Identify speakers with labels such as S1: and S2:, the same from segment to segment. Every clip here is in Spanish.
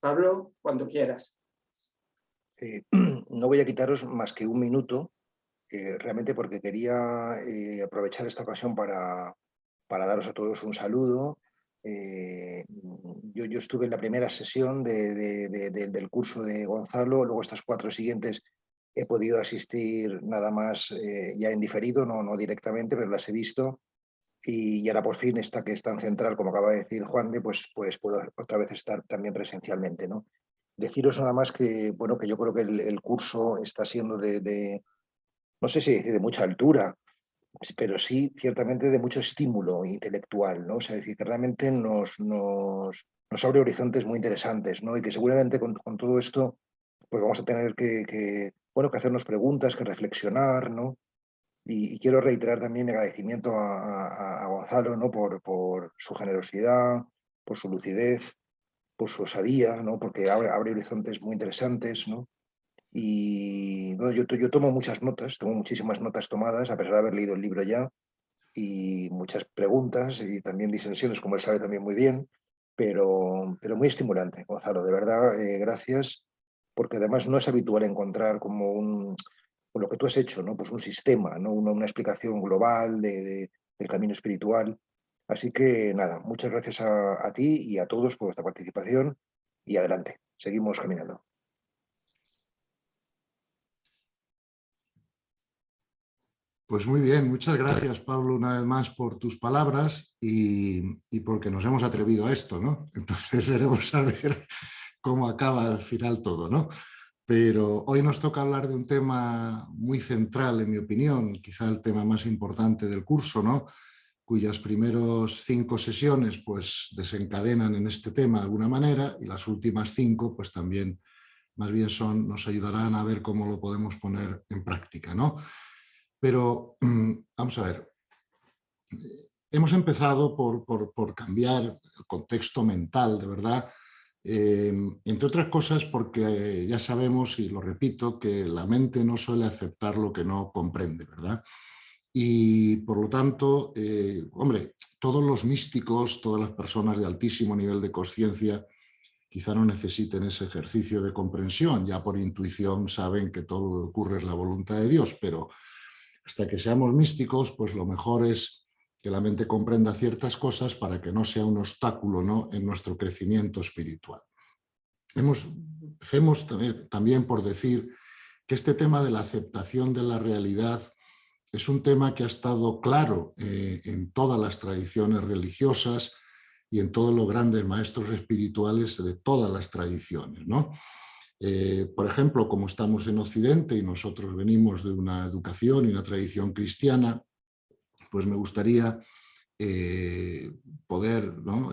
S1: Pablo, cuando quieras.
S2: No voy a quitaros más que un minuto, realmente porque quería aprovechar esta ocasión para daros a todos un saludo. Yo estuve en la primera sesión del curso de Gonzalo, luego estas 4 siguientes he podido asistir nada más ya en diferido, no directamente, pero las he visto. Y ahora por fin esta que es tan central, como acaba de decir Juan de, pues puedo otra vez estar también presencialmente, ¿no? Deciros nada más que, bueno, que yo creo que el curso está siendo no sé si decir de mucha altura, pero sí ciertamente de mucho estímulo intelectual, ¿no? O sea, decir que realmente nos abre horizontes muy interesantes, ¿no? Y que seguramente con todo esto pues vamos a tener bueno, que hacernos preguntas, que reflexionar, ¿no? Y quiero reiterar también mi agradecimiento a Gonzalo, ¿no? Por su generosidad, por su lucidez, por su osadía, ¿no? Porque abre horizontes muy interesantes, ¿no? Y bueno, yo tomo muchas notas, tomo muchísimas notas tomadas, a pesar de haber leído el libro ya, y muchas preguntas y también disensiones, como él sabe también muy bien, pero muy estimulante, Gonzalo, de verdad, gracias, porque además no es habitual encontrar como lo que tú has hecho, ¿no? Pues un sistema, ¿no? Una explicación global del camino espiritual. Así que nada, muchas gracias a ti y a todos por vuestra participación y adelante, seguimos caminando.
S3: Pues muy bien, muchas gracias, Pablo, una vez más por tus palabras y porque nos hemos atrevido a esto, ¿no? Entonces veremos a ver cómo acaba al final todo, ¿no? Pero hoy nos toca hablar de un tema muy central, en mi opinión, quizá el tema más importante del curso, ¿no? Cuyas primeros 5 sesiones pues desencadenan en este tema de alguna manera y las últimas 5 pues también más bien nos ayudarán a ver cómo lo podemos poner en práctica, ¿no? Pero vamos a ver, hemos empezado por cambiar el contexto mental, de verdad, entre otras cosas porque ya sabemos, y lo repito, que la mente no suele aceptar lo que no comprende, ¿verdad? Y por lo tanto, hombre, todos los místicos, todas las personas de altísimo nivel de conciencia quizá no necesiten ese ejercicio de comprensión, ya por intuición saben que todo lo que ocurre es la voluntad de Dios, pero hasta que seamos místicos, pues lo mejor es que la mente comprenda ciertas cosas para que no sea un obstáculo, ¿no?, en nuestro crecimiento espiritual. Empecemos también por decir que este tema de la aceptación de la realidad es un tema que ha estado claro en todas las tradiciones religiosas y en todos los grandes maestros espirituales de todas las tradiciones, ¿no? Por ejemplo, como estamos en Occidente y nosotros venimos de una educación y una tradición cristiana, pues me gustaría poder, ¿no?,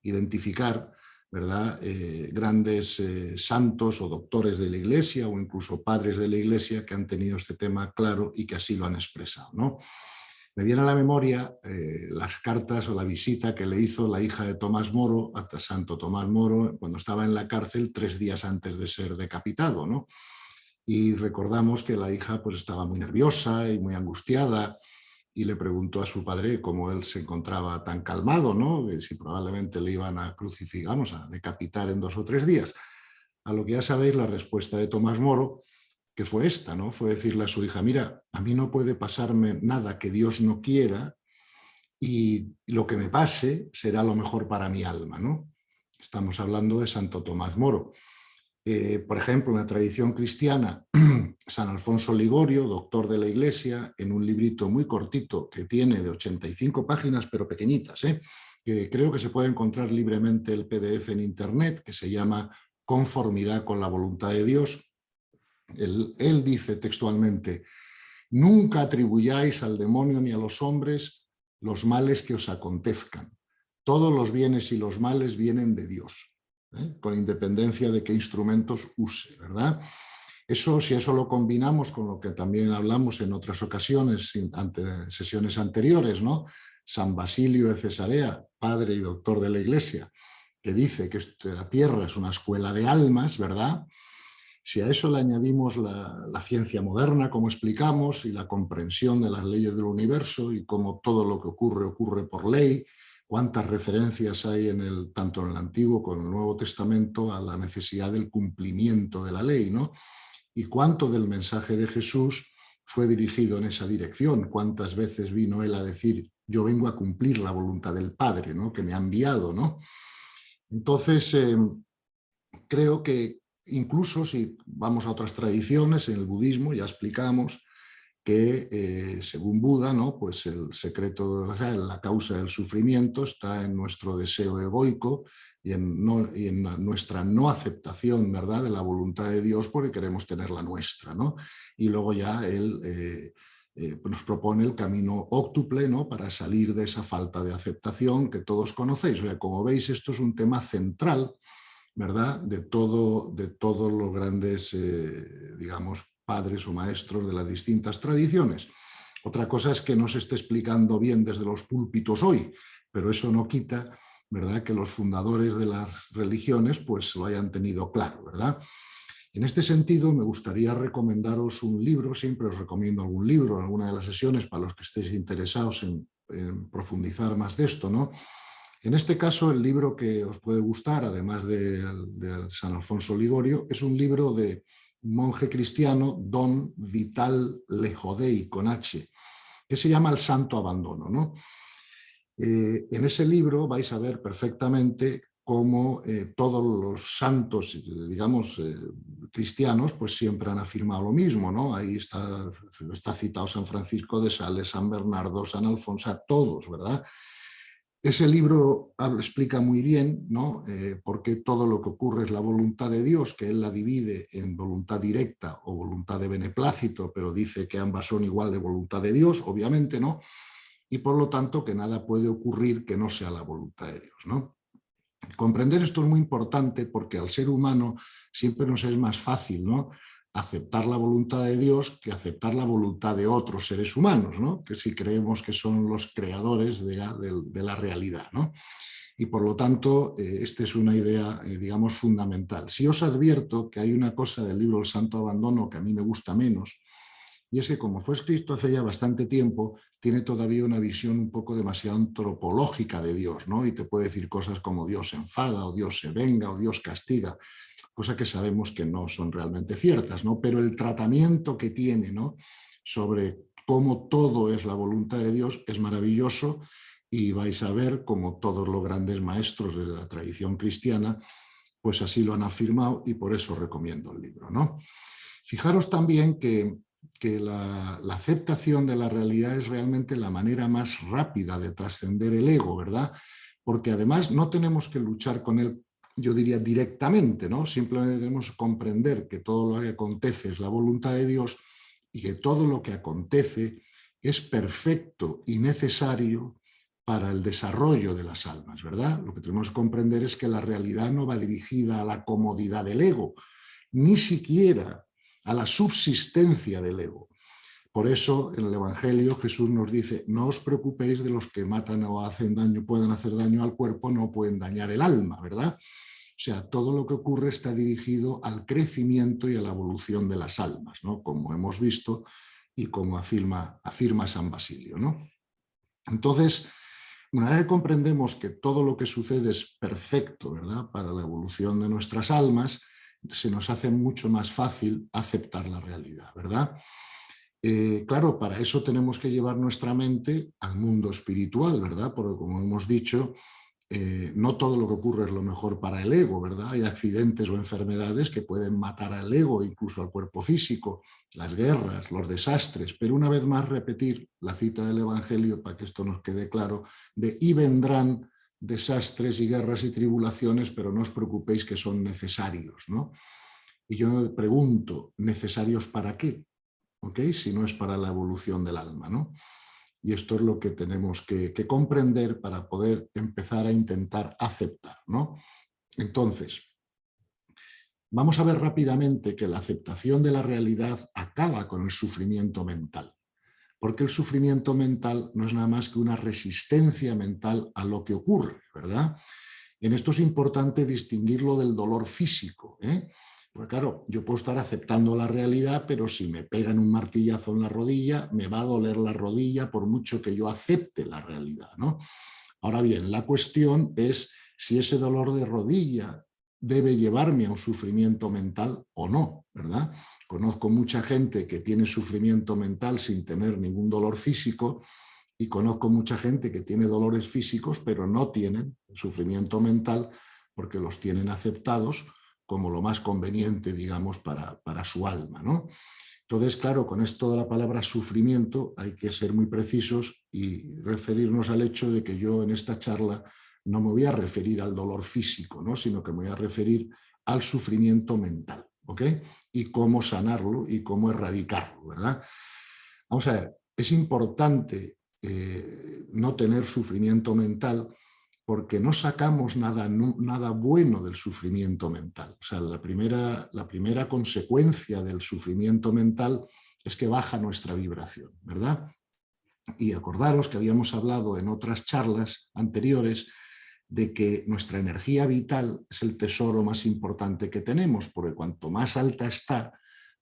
S3: identificar, ¿verdad?, grandes santos o doctores de la Iglesia o incluso padres de la Iglesia que han tenido este tema claro y que así lo han expresado, ¿no? Me viene a la memoria las cartas o la visita que le hizo la hija de Tomás Moro a Santo Tomás Moro cuando estaba en la cárcel 3 días antes de ser decapitado, ¿no? Y recordamos que la hija pues estaba muy nerviosa y muy angustiada y le preguntó a su padre cómo él se encontraba tan calmado, ¿no?, si probablemente le iban a crucificar, vamos, a decapitar en 2 o 3 días. A lo que ya sabéis la respuesta de Tomás Moro, que fue esta, ¿no? Fue decirle a su hija, mira, a mí no puede pasarme nada que Dios no quiera y lo que me pase será lo mejor para mi alma, ¿no? Estamos hablando de Santo Tomás Moro. Por ejemplo, en la tradición cristiana, San Alfonso Ligorio, doctor de la Iglesia, en un librito muy cortito que tiene de 85 páginas, pero pequeñitas, que creo que se puede encontrar libremente el PDF en internet, que se llama Conformidad con la voluntad de Dios. Él dice textualmente, nunca atribuyáis al demonio ni a los hombres los males que os acontezcan. Todos los bienes y los males vienen de Dios, con independencia de qué instrumentos use, ¿verdad? Eso, si eso lo combinamos con lo que también hablamos en otras ocasiones, sesiones anteriores, ¿no? San Basilio de Cesarea, padre y doctor de la Iglesia, que dice que la tierra es una escuela de almas, ¿verdad? Si a eso le añadimos la ciencia moderna, como explicamos, y la comprensión de las leyes del universo y cómo todo lo que ocurre, ocurre por ley, cuántas referencias hay tanto en el Antiguo como en el Nuevo Testamento a la necesidad del cumplimiento de la ley, ¿no? Y cuánto del mensaje de Jesús fue dirigido en esa dirección, cuántas veces vino él a decir, yo vengo a cumplir la voluntad del Padre, ¿no? Que me ha enviado, ¿no? Entonces, creo que incluso si vamos a otras tradiciones, en el budismo ya explicamos que según Buda, ¿no? Pues el secreto, o sea, la causa del sufrimiento está en nuestro deseo egoico y en nuestra no aceptación, ¿verdad?, de la voluntad de Dios porque queremos tener la nuestra, ¿no? Y luego ya él nos propone el camino óctuple, ¿no?, para salir de esa falta de aceptación que todos conocéis. O sea, como veis, esto es un tema central, ¿verdad?, de todos los grandes, digamos, padres o maestros de las distintas tradiciones. Otra cosa es que no se esté explicando bien desde los púlpitos hoy, pero eso no quita, ¿verdad?, que los fundadores de las religiones pues lo hayan tenido claro, ¿verdad? En este sentido, me gustaría recomendaros un libro, siempre os recomiendo algún libro en alguna de las sesiones para los que estéis interesados en profundizar más de esto, ¿no? En este caso, el libro que os puede gustar, además de San Alfonso Ligorio, es un libro de un monje cristiano, Don Vital Lejodei, con H, que se llama El Santo Abandono, ¿no? En ese libro vais a ver perfectamente cómo todos los santos, digamos, cristianos, pues siempre han afirmado lo mismo, ¿no? Ahí está citado San Francisco de Sales, San Bernardo, San Alfonso, todos, ¿verdad? Ese libro explica muy bien, ¿no?, por qué todo lo que ocurre es la voluntad de Dios, que él la divide en voluntad directa o voluntad de beneplácito, pero dice que ambas son igual de voluntad de Dios, obviamente, ¿no? Y por lo tanto que nada puede ocurrir que no sea la voluntad de Dios, ¿no? Comprender esto es muy importante porque al ser humano siempre nos es más fácil, ¿no?, aceptar la voluntad de Dios que aceptar la voluntad de otros seres humanos, ¿no?, que si creemos que son los creadores de la realidad, ¿no? Y por lo tanto, esta es una idea, digamos, fundamental. Sí os advierto que hay una cosa del libro El Santo Abandono que a mí me gusta menos, y es que como fue escrito hace ya bastante tiempo, tiene todavía una visión un poco demasiado antropológica de Dios, ¿no? Y te puede decir cosas como Dios se enfada, o Dios se venga, o Dios castiga, cosa que sabemos que no son realmente ciertas, ¿no? Pero el tratamiento que tiene, ¿no?, sobre cómo todo es la voluntad de Dios es maravilloso, y vais a ver cómo todos los grandes maestros de la tradición cristiana pues así lo han afirmado, y por eso recomiendo el libro, ¿no? Fijaros también que la aceptación de la realidad es realmente la manera más rápida de trascender el ego, ¿verdad? Porque además no tenemos que luchar con él, yo diría, directamente, ¿no? Simplemente tenemos que comprender que todo lo que acontece es la voluntad de Dios y que todo lo que acontece es perfecto y necesario para el desarrollo de las almas, ¿verdad? Lo que tenemos que comprender es que la realidad no va dirigida a la comodidad del ego, ni siquiera a la subsistencia del ego. Por eso en el Evangelio Jesús nos dice, no os preocupéis de los que matan o hacen daño, pueden hacer daño al cuerpo, no pueden dañar el alma, ¿verdad? O sea, todo lo que ocurre está dirigido al crecimiento y a la evolución de las almas, ¿no?, como hemos visto y como afirma San Basilio, ¿no? Entonces, una vez que comprendemos que todo lo que sucede es perfecto, ¿verdad?, para la evolución de nuestras almas, se nos hace mucho más fácil aceptar la realidad, ¿verdad? Claro, para eso tenemos que llevar nuestra mente al mundo espiritual, ¿verdad? Porque como hemos dicho, no todo lo que ocurre es lo mejor para el ego, ¿verdad? Hay accidentes o enfermedades que pueden matar al ego, incluso al cuerpo físico, las guerras, los desastres, pero una vez más repetir la cita del Evangelio para que esto nos quede claro, de y vendrán desastres y guerras y tribulaciones, pero no os preocupéis que son necesarios, ¿no? Y yo me pregunto, ¿necesarios para qué? ¿Ok? Si no es para la evolución del alma, ¿no? Y esto es lo que tenemos que comprender para poder empezar a intentar aceptar, ¿no? Entonces, vamos a ver rápidamente que la aceptación de la realidad acaba con el sufrimiento mental, porque el sufrimiento mental no es nada más que una resistencia mental a lo que ocurre, ¿verdad? En esto es importante distinguirlo del dolor físico, ¿eh? Porque claro, yo puedo estar aceptando la realidad, pero si me pegan un martillazo en la rodilla, me va a doler la rodilla por mucho que yo acepte la realidad, ¿no? Ahora bien, la cuestión es si ese dolor de rodilla debe llevarme a un sufrimiento mental o no, ¿verdad? Conozco mucha gente que tiene sufrimiento mental sin tener ningún dolor físico, y conozco mucha gente que tiene dolores físicos pero no tienen sufrimiento mental porque los tienen aceptados como lo más conveniente, digamos, para su alma, ¿no? Entonces, claro, con esto de la palabra sufrimiento hay que ser muy precisos y referirnos al hecho de que yo en esta charla no me voy a referir al dolor físico, ¿no? Sino que me voy a referir al sufrimiento mental, ¿ok? Y cómo sanarlo y cómo erradicarlo, ¿verdad? Vamos a ver, es importante no tener sufrimiento mental porque no sacamos nada bueno del sufrimiento mental. O sea, la primera consecuencia del sufrimiento mental es que baja nuestra vibración, ¿verdad? Y acordaros que habíamos hablado en otras charlas anteriores de que nuestra energía vital es el tesoro más importante que tenemos, porque cuanto más alta está,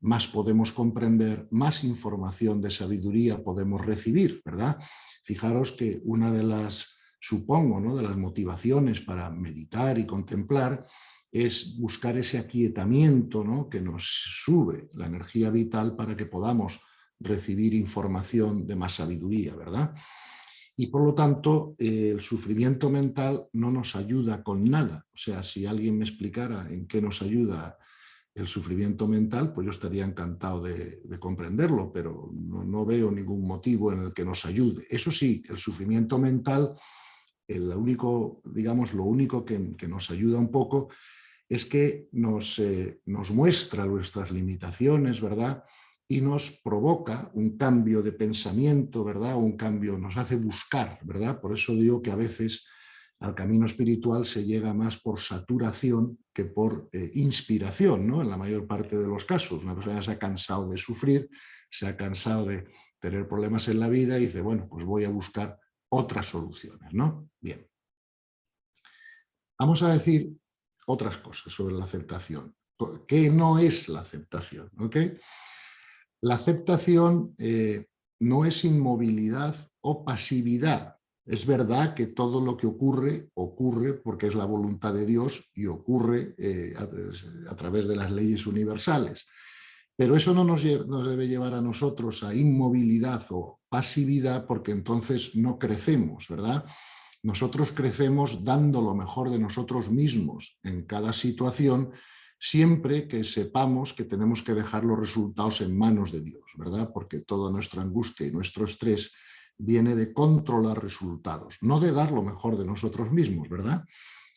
S3: más podemos comprender, más información de sabiduría podemos recibir, ¿verdad? Fijaros que una de las, supongo, ¿no?, de las motivaciones para meditar y contemplar es buscar ese aquietamiento, ¿no?, que nos sube la energía vital para que podamos recibir información de más sabiduría, ¿verdad? Y por lo tanto, el sufrimiento mental no nos ayuda con nada. O sea, si alguien me explicara en qué nos ayuda el sufrimiento mental, pues yo estaría encantado de comprenderlo, pero no veo ningún motivo en el que nos ayude. Eso sí, el sufrimiento mental, lo único que nos ayuda un poco es que nos muestra nuestras limitaciones, ¿verdad? Y nos provoca un cambio de pensamiento, ¿verdad? Un cambio, nos hace buscar, ¿verdad? Por eso digo que a veces al camino espiritual se llega más por saturación que por inspiración, ¿no? En la mayor parte de los casos. Una persona se ha cansado de sufrir, se ha cansado de tener problemas en la vida y dice, bueno, pues voy a buscar otras soluciones, ¿no? Bien. Vamos a decir otras cosas sobre la aceptación. ¿Qué no es la aceptación? ¿Okay? La aceptación no es inmovilidad o pasividad. Es verdad que todo lo que ocurre, ocurre porque es la voluntad de Dios y ocurre a través de las leyes universales. Pero eso no nos debe llevar a nosotros a inmovilidad o pasividad porque entonces no crecemos, ¿verdad? Nosotros crecemos dando lo mejor de nosotros mismos en cada situación, siempre que sepamos que tenemos que dejar los resultados en manos de Dios, ¿verdad? Porque toda nuestra angustia y nuestro estrés viene de controlar resultados, no de dar lo mejor de nosotros mismos, ¿verdad?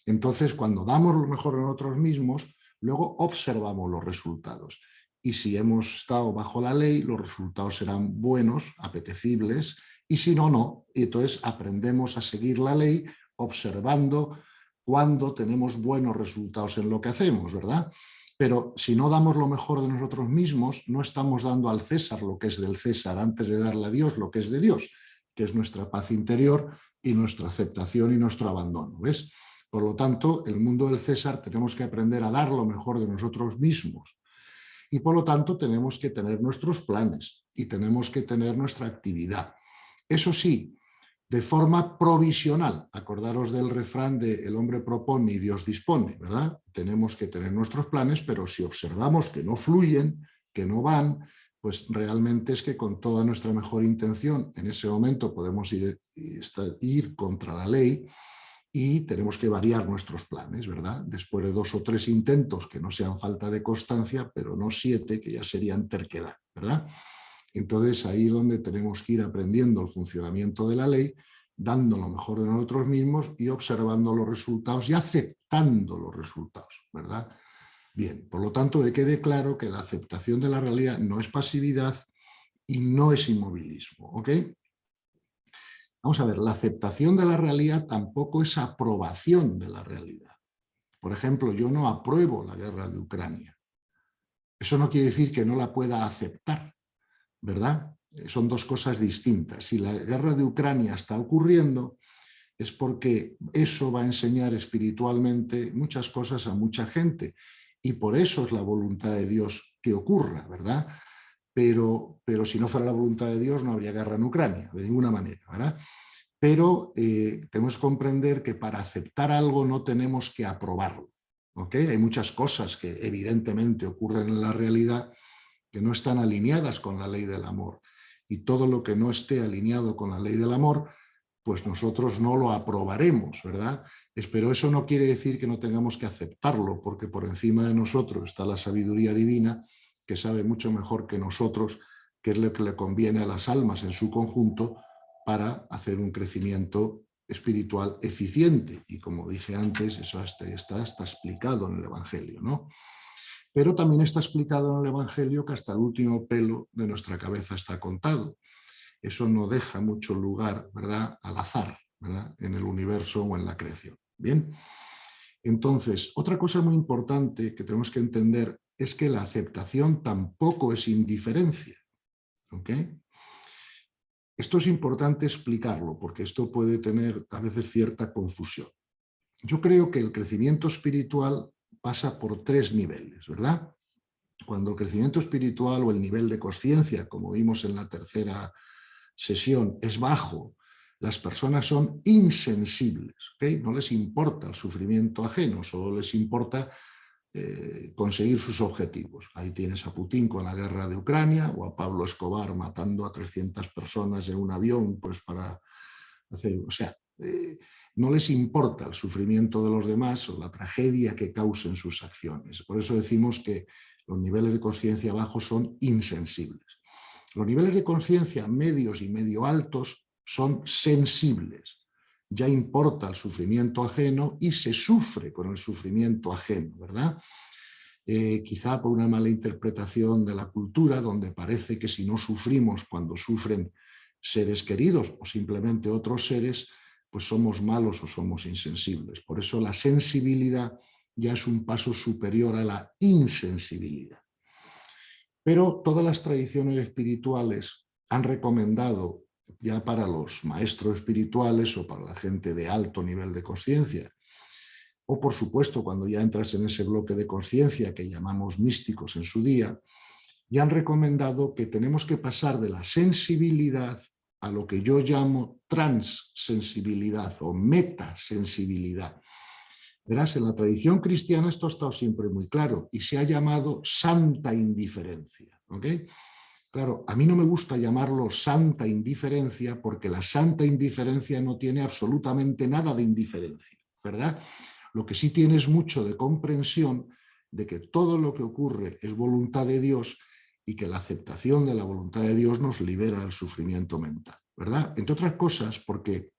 S3: Entonces, cuando damos lo mejor de nosotros mismos, luego observamos los resultados. Y si hemos estado bajo la ley, los resultados serán buenos, apetecibles, y si no, no. Y entonces aprendemos a seguir la ley observando cuando tenemos buenos resultados en lo que hacemos, ¿verdad? Pero si no damos lo mejor de nosotros mismos, no estamos dando al César lo que es del César antes de darle a Dios lo que es de Dios, que es nuestra paz interior y nuestra aceptación y nuestro abandono, ¿ves? Por lo tanto, el mundo del César tenemos que aprender a dar lo mejor de nosotros mismos. Y por lo tanto tenemos que tener nuestros planes y tenemos que tener nuestra actividad. Eso sí, de forma provisional. Acordaros del refrán de el hombre propone y Dios dispone, ¿verdad? Tenemos que tener nuestros planes, pero si observamos que no fluyen, que no van, pues realmente es que con toda nuestra mejor intención en ese momento podemos ir contra la ley y tenemos que variar nuestros planes, ¿verdad? Después de 2 o 3 intentos que no sean falta de constancia, pero no 7 que ya serían terquedad, ¿verdad? Entonces ahí es donde tenemos que ir aprendiendo el funcionamiento de la ley, dando lo mejor de nosotros mismos y observando los resultados y aceptando los resultados, ¿verdad? Bien, por lo tanto, que quede claro que la aceptación de la realidad no es pasividad y no es inmovilismo, ¿ok? Vamos a ver, la aceptación de la realidad tampoco es aprobación de la realidad. Por ejemplo, yo no apruebo la guerra de Ucrania. Eso no quiere decir que no la pueda aceptar, ¿verdad? Son dos cosas distintas. Si la guerra de Ucrania está ocurriendo, es porque eso va a enseñar espiritualmente muchas cosas a mucha gente. Y por eso es la voluntad de Dios que ocurra, ¿verdad? Pero si no fuera la voluntad de Dios no habría guerra en Ucrania, de ninguna manera, ¿verdad? pero tenemos que comprender que para aceptar algo no tenemos que aprobarlo. ¿Okay? Hay muchas cosas que evidentemente ocurren en la realidad que no están alineadas con la ley del amor. Y todo lo que no esté alineado con la ley del amor, pues nosotros no lo aprobaremos, ¿verdad? Pero eso no quiere decir que no tengamos que aceptarlo, porque por encima de nosotros está la sabiduría divina, que sabe mucho mejor que nosotros qué es lo que le conviene a las almas en su conjunto para hacer un crecimiento espiritual eficiente. Y como dije antes, eso está explicado en el Evangelio, ¿no? Pero también está explicado en el Evangelio que hasta el último pelo de nuestra cabeza está contado. Eso no deja mucho lugar, ¿verdad?, al azar, ¿verdad?, en el universo o en la creación. Bien, entonces, otra cosa muy importante que tenemos que entender es que la aceptación tampoco es indiferencia. ¿Okay? Esto es importante explicarlo porque esto puede tener a veces cierta confusión. Yo creo que el crecimiento espiritual pasa por 3 niveles, ¿verdad? Cuando el crecimiento espiritual o el nivel de conciencia, como vimos en la tercera sesión, es bajo, las personas son insensibles, ¿okay? No les importa el sufrimiento ajeno, solo les importa conseguir sus objetivos. Ahí tienes a Putin con la guerra de Ucrania o a Pablo Escobar matando a 300 personas en un avión pues para hacer, o sea, no les importa el sufrimiento de los demás o la tragedia que causen sus acciones. Por eso decimos que los niveles de conciencia bajos son insensibles. Los niveles de conciencia medios y medio altos son sensibles. Ya importa el sufrimiento ajeno y se sufre con el sufrimiento ajeno, ¿verdad? Quizá por una mala interpretación de la cultura, donde parece que si no sufrimos cuando sufren seres queridos o simplemente otros seres, pues somos malos o somos insensibles. Por eso la sensibilidad ya es un paso superior a la insensibilidad. Pero todas las tradiciones espirituales han recomendado, ya para los maestros espirituales o para la gente de alto nivel de conciencia, o por supuesto cuando ya entras en ese bloque de conciencia que llamamos místicos en su día, ya han recomendado que tenemos que pasar de la sensibilidad a lo que yo llamo transsensibilidad o metasensibilidad. Verás, en la tradición cristiana esto ha estado siempre muy claro y se ha llamado santa indiferencia. ¿Okay? Claro, a mí no me gusta llamarlo santa indiferencia porque la santa indiferencia no tiene absolutamente nada de indiferencia, ¿verdad? Lo que sí tiene es mucho de comprensión de que todo lo que ocurre es voluntad de Dios y que la aceptación de la voluntad de Dios nos libera del sufrimiento mental, ¿verdad? Entre otras cosas, porque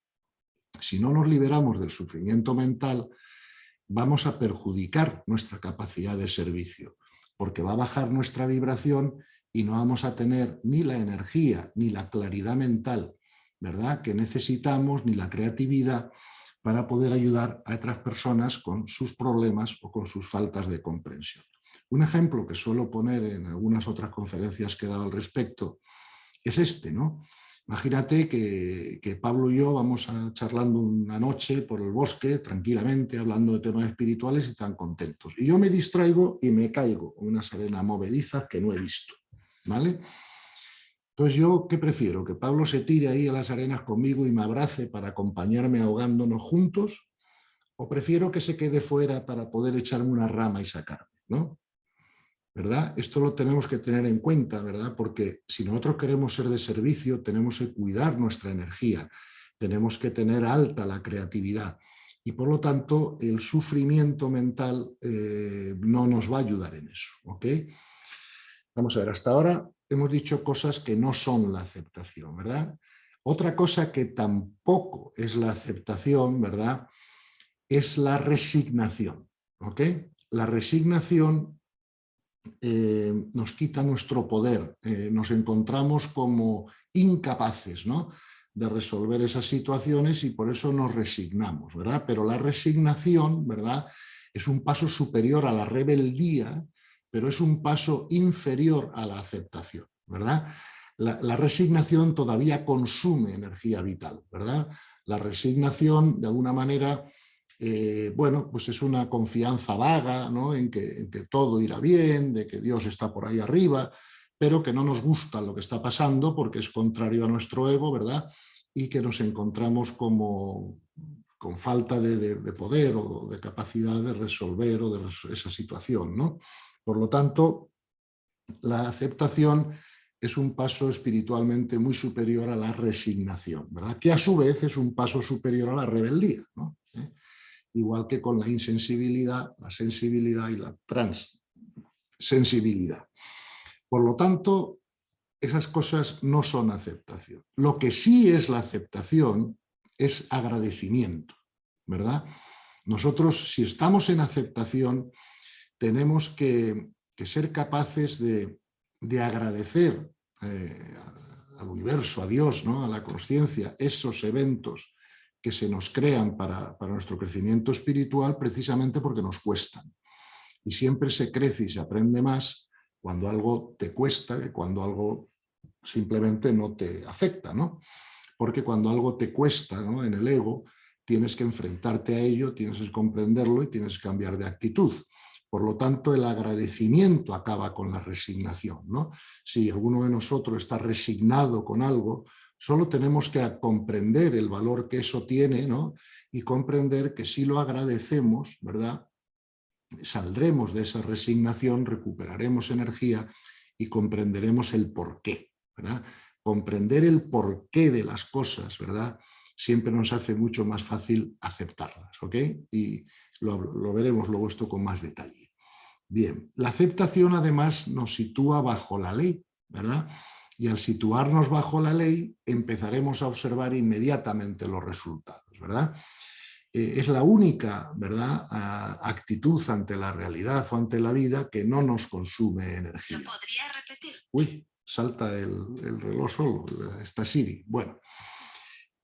S3: si no nos liberamos del sufrimiento mental, vamos a perjudicar nuestra capacidad de servicio, porque va a bajar nuestra vibración y no vamos a tener ni la energía ni la claridad mental, ¿verdad?, que necesitamos, ni la creatividad para poder ayudar a otras personas con sus problemas o con sus faltas de comprensión. Un ejemplo que suelo poner en algunas otras conferencias que he dado al respecto es este, ¿no? Imagínate que Pablo y yo vamos charlando una noche por el bosque, tranquilamente, hablando de temas espirituales y tan contentos. Y yo me distraigo y me caigo en unas arenas movedizas que no he visto, ¿vale? Entonces yo, ¿qué prefiero? ¿Que Pablo se tire ahí a las arenas conmigo y me abrace para acompañarme ahogándonos juntos? ¿O prefiero que se quede fuera para poder echarme una rama y sacarme, ¿no? ¿Verdad? Esto lo tenemos que tener en cuenta, ¿verdad? Porque si nosotros queremos ser de servicio, tenemos que cuidar nuestra energía, tenemos que tener alta la creatividad y por lo tanto el sufrimiento mental no nos va a ayudar en eso, ¿ok? Vamos a ver, hasta ahora hemos dicho cosas que no son la aceptación, ¿verdad? Otra cosa que tampoco es la aceptación, ¿verdad?, es la resignación, ¿ok? La resignación nos quita nuestro poder, nos encontramos como incapaces, ¿no?, de resolver esas situaciones y por eso nos resignamos, ¿verdad? Pero la resignación, ¿verdad?, es un paso superior a la rebeldía, pero es un paso inferior a la aceptación, ¿verdad? La resignación todavía consume energía vital, ¿verdad? La resignación, de alguna manera, bueno, pues es una confianza vaga, ¿no?, en que todo irá bien, de que Dios está por ahí arriba, pero que no nos gusta lo que está pasando porque es contrario a nuestro ego, ¿verdad? y que nos encontramos como con falta de poder o de capacidad de resolver esa situación, ¿no? Por lo tanto, la aceptación es un paso espiritualmente muy superior a la resignación, ¿verdad? Que a su vez es un paso superior a la rebeldía, ¿no? Igual que con la insensibilidad, la sensibilidad y la transsensibilidad. Por lo tanto, esas cosas no son aceptación. Lo que sí es la aceptación es agradecimiento, ¿verdad? Nosotros, si estamos en aceptación, tenemos que ser capaces de agradecer al universo, a Dios, ¿no? A la consciencia, esos eventos que se nos crean para nuestro crecimiento espiritual precisamente porque nos cuestan. Y siempre se crece y se aprende más cuando algo te cuesta que cuando algo simplemente no te afecta, ¿no? Porque cuando algo te cuesta, ¿no? En el ego, tienes que enfrentarte a ello, tienes que comprenderlo y tienes que cambiar de actitud. Por lo tanto, el agradecimiento acaba con la resignación, ¿no? Si alguno de nosotros está resignado con algo, solo tenemos que comprender el valor que eso tiene, ¿no? Y comprender que si lo agradecemos, ¿verdad?, saldremos de esa resignación, recuperaremos energía y comprenderemos el porqué, ¿verdad? Comprender el porqué de las cosas, ¿verdad?, siempre nos hace mucho más fácil aceptarlas, ¿ok? Y lo veremos luego esto con más detalle. Bien, la aceptación además nos sitúa bajo la ley, ¿verdad? Y al situarnos bajo la ley empezaremos a observar inmediatamente los resultados, ¿verdad? Es la única, ¿verdad?, actitud ante la realidad o ante la vida que no nos consume energía.
S1: ¿Lo podría repetir?
S3: Uy, salta el reloj solo, está Siri. Bueno,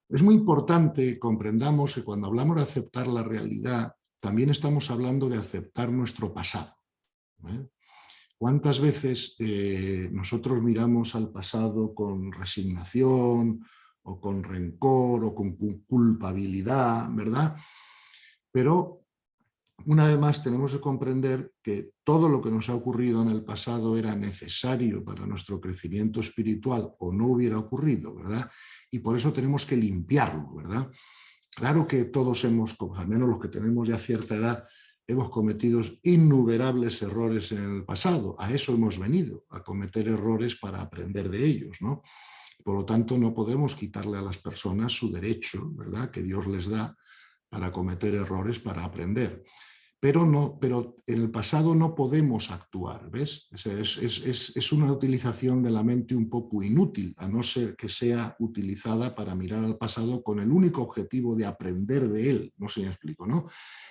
S3: es muy importante comprendamos que cuando hablamos de aceptar la realidad, también estamos hablando de aceptar nuestro pasado, ¿eh? ¿Cuántas veces nosotros miramos al pasado con resignación o con rencor o con culpabilidad, ¿verdad? Pero una vez más tenemos que comprender que todo lo que nos ha ocurrido en el pasado era necesario para nuestro crecimiento espiritual o no hubiera ocurrido, ¿verdad? Y por eso tenemos que limpiarlo, ¿verdad? Claro que todos hemos, al menos los que tenemos ya cierta edad, hemos cometido innumerables errores en el pasado. A eso hemos venido, a cometer errores para aprender de ellos, ¿no? Por lo tanto, no podemos quitarle a las personas su derecho, ¿verdad?, que Dios les da para cometer errores, para aprender. Pero en el pasado no podemos actuar, ¿ves? Es una utilización de la mente un poco inútil, a no ser que sea utilizada para mirar al pasado con el único objetivo de aprender de él, no sé si me explico, ¿no?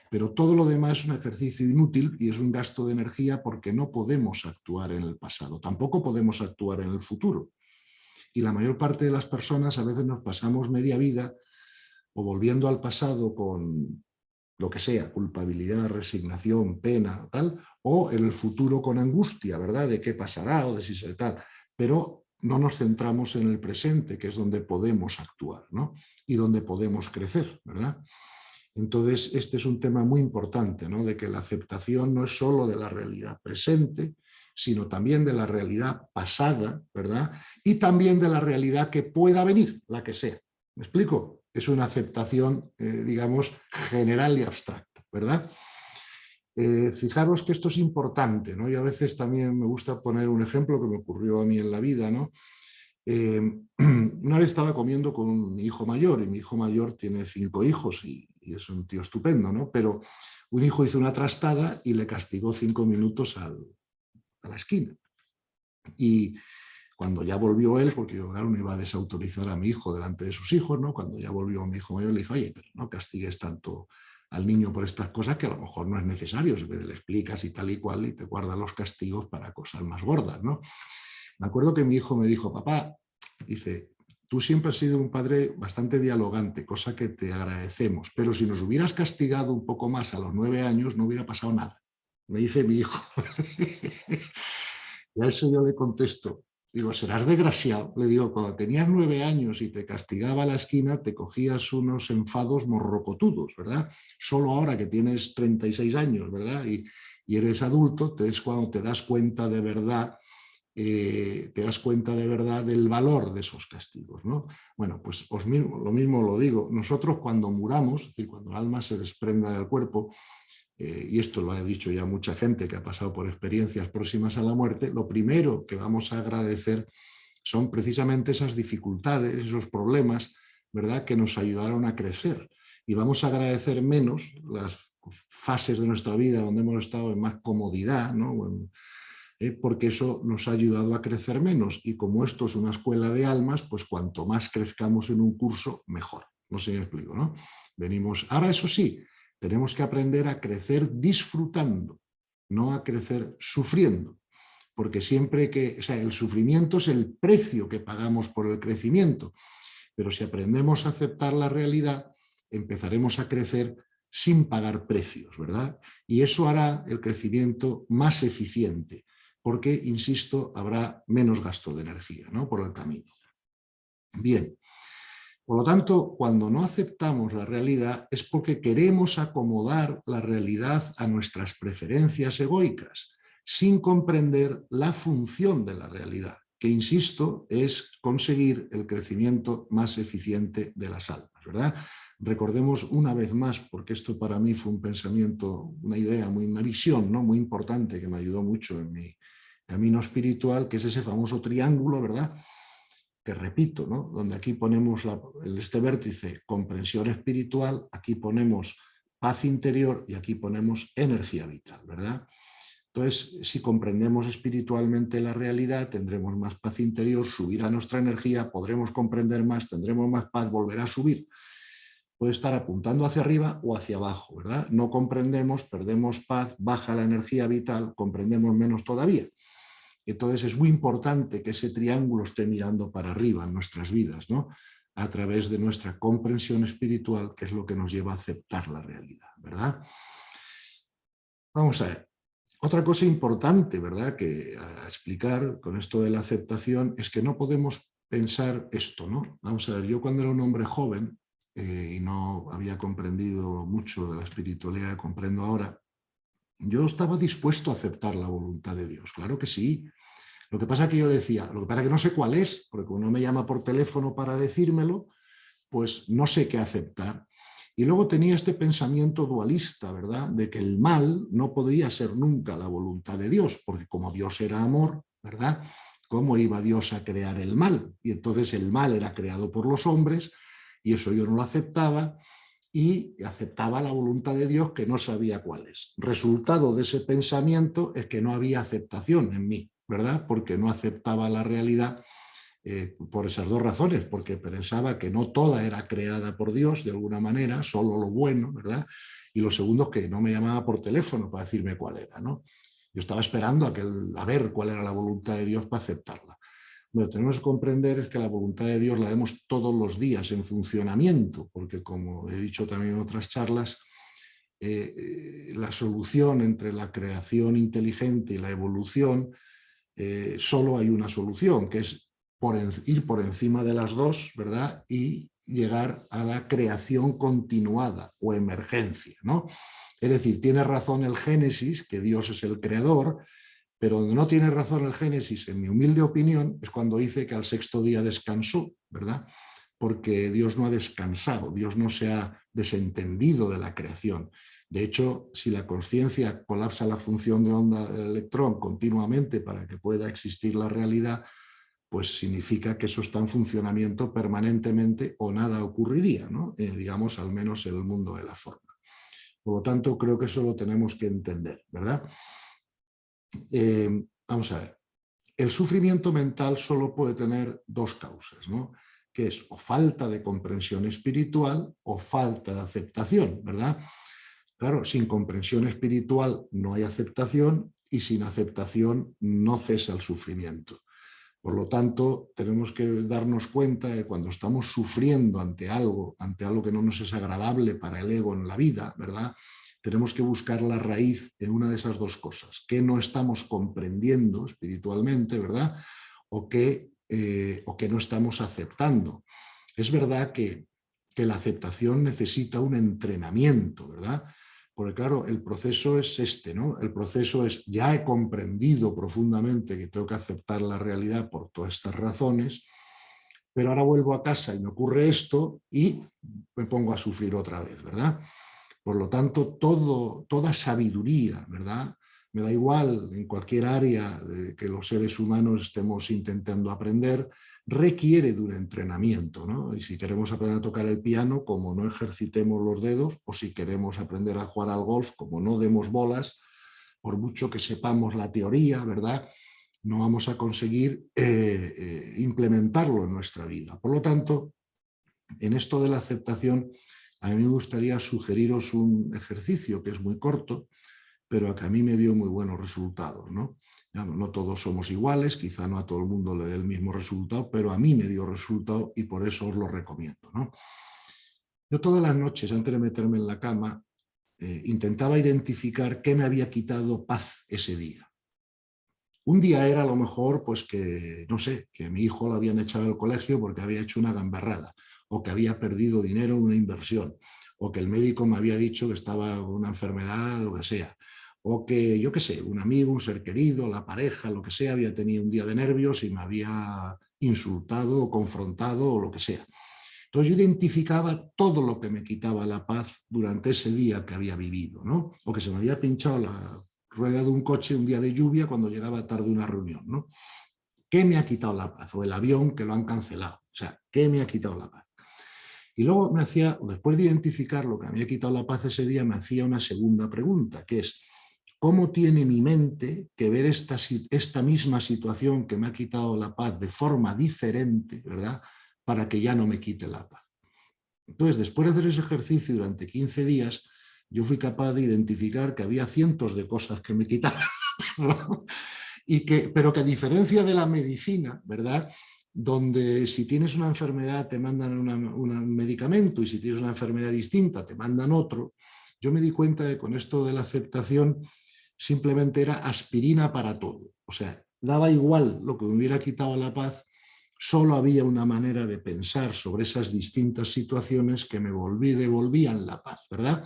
S3: Pero todo lo demás es un ejercicio inútil y es un gasto de energía porque no podemos actuar en el pasado, tampoco podemos actuar en el futuro. Y la mayor parte de las personas a veces nos pasamos media vida o volviendo al pasado con lo que sea, culpabilidad, resignación, pena, tal, o en el futuro con angustia, ¿verdad?, de qué pasará o de si se tal, pero no nos centramos en el presente, que es donde podemos actuar, ¿no?, y donde podemos crecer, ¿verdad? Entonces, este es un tema muy importante, ¿no?, de que la aceptación no es solo de la realidad presente, sino también de la realidad pasada, ¿verdad?, y también de la realidad que pueda venir, la que sea. ¿Me explico? Es una aceptación, digamos, general y abstracta, ¿verdad? Fijaros que esto es importante, ¿no? Y a veces también me gusta poner un ejemplo que me ocurrió a mí en la vida, ¿no? Una vez estaba comiendo con mi hijo mayor, y mi hijo mayor tiene 5 hijos y es un tío estupendo, ¿no? Pero un hijo hizo una trastada y le castigó 5 minutos a la esquina. Y cuando ya volvió él, porque yo claro, no iba a desautorizar a mi hijo delante de sus hijos, ¿no? Cuando ya volvió mi hijo mayor le dije, oye, pero no castigues tanto al niño por estas cosas que a lo mejor no es necesario, si le explicas y tal y cual y te guardas los castigos para cosas más gordas, ¿no? Me acuerdo que mi hijo me dijo, papá, dice, tú siempre has sido un padre bastante dialogante, cosa que te agradecemos, pero si nos hubieras castigado un poco más a los 9 años no hubiera pasado nada. Me dice mi hijo. Y a eso yo le contesto, digo, serás desgraciado. Le digo, cuando tenías 9 años y te castigaba a la esquina, te cogías unos enfados morrocotudos, ¿verdad? Solo ahora que tienes 36 años, ¿verdad? Y eres adulto, es cuando te das cuenta de verdad te das cuenta de verdad del valor de esos castigos, ¿no? Bueno, pues lo mismo lo digo, nosotros cuando muramos, es decir, cuando el alma se desprenda del cuerpo, y esto lo ha dicho ya mucha gente que ha pasado por experiencias próximas a la muerte, lo primero que vamos a agradecer son precisamente esas dificultades, esos problemas, ¿verdad?, que nos ayudaron a crecer. Y vamos a agradecer menos las fases de nuestra vida donde hemos estado en más comodidad, ¿no? Porque eso nos ha ayudado a crecer menos. Y como esto es una escuela de almas, pues cuanto más crezcamos en un curso, mejor. No sé si me explico, ¿no? Venimos. Ahora, eso sí, tenemos que aprender a crecer disfrutando, no a crecer sufriendo. Porque siempre que, o sea, el sufrimiento es el precio que pagamos por el crecimiento. Pero si aprendemos a aceptar la realidad, empezaremos a crecer sin pagar precios, ¿verdad? Y eso hará el crecimiento más eficiente, porque, insisto, habrá menos gasto de energía, ¿no?, por el camino. Bien, por lo tanto, cuando no aceptamos la realidad es porque queremos acomodar la realidad a nuestras preferencias egoicas, sin comprender la función de la realidad, que, insisto, es conseguir el crecimiento más eficiente de las almas, ¿verdad? Recordemos una vez más, porque esto para mí fue un pensamiento, una idea, una visión, ¿no?, muy importante que me ayudó mucho en mi camino espiritual, que es ese famoso triángulo, ¿verdad?, que repito, ¿no?, donde aquí ponemos este vértice comprensión espiritual, aquí ponemos paz interior y aquí ponemos energía vital, ¿verdad? Entonces, si comprendemos espiritualmente la realidad, tendremos más paz interior, subirá nuestra energía, podremos comprender más, tendremos más paz, volverá a subir. Puede estar apuntando hacia arriba o hacia abajo, ¿verdad? No comprendemos, perdemos paz, baja la energía vital, comprendemos menos todavía. Entonces es muy importante que ese triángulo esté mirando para arriba en nuestras vidas, ¿no?, a través de nuestra comprensión espiritual, que es lo que nos lleva a aceptar la realidad, ¿verdad? Vamos a ver. Otra cosa importante, ¿verdad?, que a explicar con esto de la aceptación es que no podemos pensar esto, ¿no? Vamos a ver, yo cuando era un hombre joven y no había comprendido mucho de la espiritualidad que comprendo ahora, yo estaba dispuesto a aceptar la voluntad de Dios, claro que sí. Lo que pasa es que yo decía, lo que pasa es que no sé cuál es, porque como no me llama por teléfono para decírmelo, pues no sé qué aceptar. Y luego tenía este pensamiento dualista, ¿verdad?, de que el mal no podía ser nunca la voluntad de Dios, porque como Dios era amor, ¿verdad?, ¿cómo iba Dios a crear el mal? Y entonces el mal era creado por los hombres y eso yo no lo aceptaba y aceptaba la voluntad de Dios que no sabía cuál es. Resultado de ese pensamiento es que no había aceptación en mí, ¿verdad?, porque no aceptaba la realidad por esas dos razones, porque pensaba que no toda era creada por Dios de alguna manera, solo lo bueno, ¿verdad? Y lo segundo es que no me llamaba por teléfono para decirme cuál era, ¿no? Yo estaba esperando a ver cuál era la voluntad de Dios para aceptarla. Lo que tenemos que comprender es que la voluntad de Dios la vemos todos los días en funcionamiento, porque como he dicho también en otras charlas, la solución entre la creación inteligente y la evolución, solo hay una solución, que es ir por encima de las dos, ¿verdad?, y llegar a la creación continuada o emergencia, ¿no? Es decir, tiene razón el Génesis, que Dios es el creador, pero donde no tiene razón el Génesis, en mi humilde opinión, es cuando dice que al sexto día descansó, ¿verdad? Porque Dios no ha descansado, Dios no se ha desentendido de la creación. De hecho, si la consciencia colapsa la función de onda del electrón continuamente para que pueda existir la realidad, pues significa que eso está en funcionamiento permanentemente o nada ocurriría, ¿no? Digamos, al menos en el mundo de la forma. Por lo tanto, creo que eso lo tenemos que entender, ¿verdad? Vamos a ver. El sufrimiento mental solo puede tener dos causas, ¿no?, que es o falta de comprensión espiritual o falta de aceptación, ¿verdad? Claro, sin comprensión espiritual no hay aceptación y sin aceptación no cesa el sufrimiento. Por lo tanto, tenemos que darnos cuenta de que cuando estamos sufriendo ante algo que no nos es agradable para el ego en la vida, ¿verdad?, tenemos que buscar la raíz en una de esas dos cosas, que no estamos comprendiendo espiritualmente, ¿verdad?, o que no estamos aceptando. Es verdad que la aceptación necesita un entrenamiento, ¿verdad?, Porque claro, el proceso es este, ¿no? El proceso es, ya he comprendido profundamente que tengo que aceptar la realidad por todas estas razones, pero ahora vuelvo a casa y me ocurre esto y me pongo a sufrir otra vez, ¿verdad? Por lo tanto, toda sabiduría, ¿verdad? Me da igual en cualquier área de que los seres humanos estemos intentando aprender, requiere de un entrenamiento, ¿no? Y si queremos aprender a tocar el piano, como no ejercitemos los dedos, o si queremos aprender a jugar al golf, como no demos bolas, por mucho que sepamos la teoría, ¿verdad?, no vamos a conseguir implementarlo en nuestra vida. Por lo tanto, en esto de la aceptación, a mí me gustaría sugeriros un ejercicio que es muy corto, pero que a mí me dio muy buenos resultados, ¿no? No todos somos iguales, quizá no a todo el mundo le dé el mismo resultado, pero a mí me dio resultado y por eso os lo recomiendo, ¿no? Yo todas las noches, antes de meterme en la cama, intentaba identificar qué me había quitado paz ese día. Un día era a lo mejor, pues que, no sé, que mi hijo lo habían echado del colegio porque había hecho una gamberrada, o que había perdido dinero en una inversión, o que el médico me había dicho que estaba con una enfermedad, lo que sea, o que, yo qué sé, un amigo, un ser querido, la pareja, lo que sea, había tenido un día de nervios y me había insultado o confrontado o lo que sea. Entonces yo identificaba todo lo que me quitaba la paz durante ese día que había vivido, ¿no? O que se me había pinchado la rueda de un coche un día de lluvia cuando llegaba tarde a una reunión, ¿no? ¿Qué me ha quitado la paz? O el avión que lo han cancelado. O sea, ¿qué me ha quitado la paz? Y luego me hacía, después de identificar lo que me había quitado la paz ese día, me hacía una segunda pregunta, que es, ¿cómo tiene mi mente que ver esta misma situación que me ha quitado la paz de forma diferente, ¿verdad?, para que ya no me quite la paz? Entonces, después de hacer ese ejercicio durante 15 días, yo fui capaz de identificar que había cientos de cosas que me quitaban, ¿no? Pero que a diferencia de la medicina, ¿verdad?, donde si tienes una enfermedad te mandan un medicamento y si tienes una enfermedad distinta te mandan otro, yo me di cuenta de que con esto de la aceptación simplemente era aspirina para todo. O sea, daba igual lo que me hubiera quitado la paz, solo había una manera de pensar sobre esas distintas situaciones que me devolvían la paz, ¿verdad?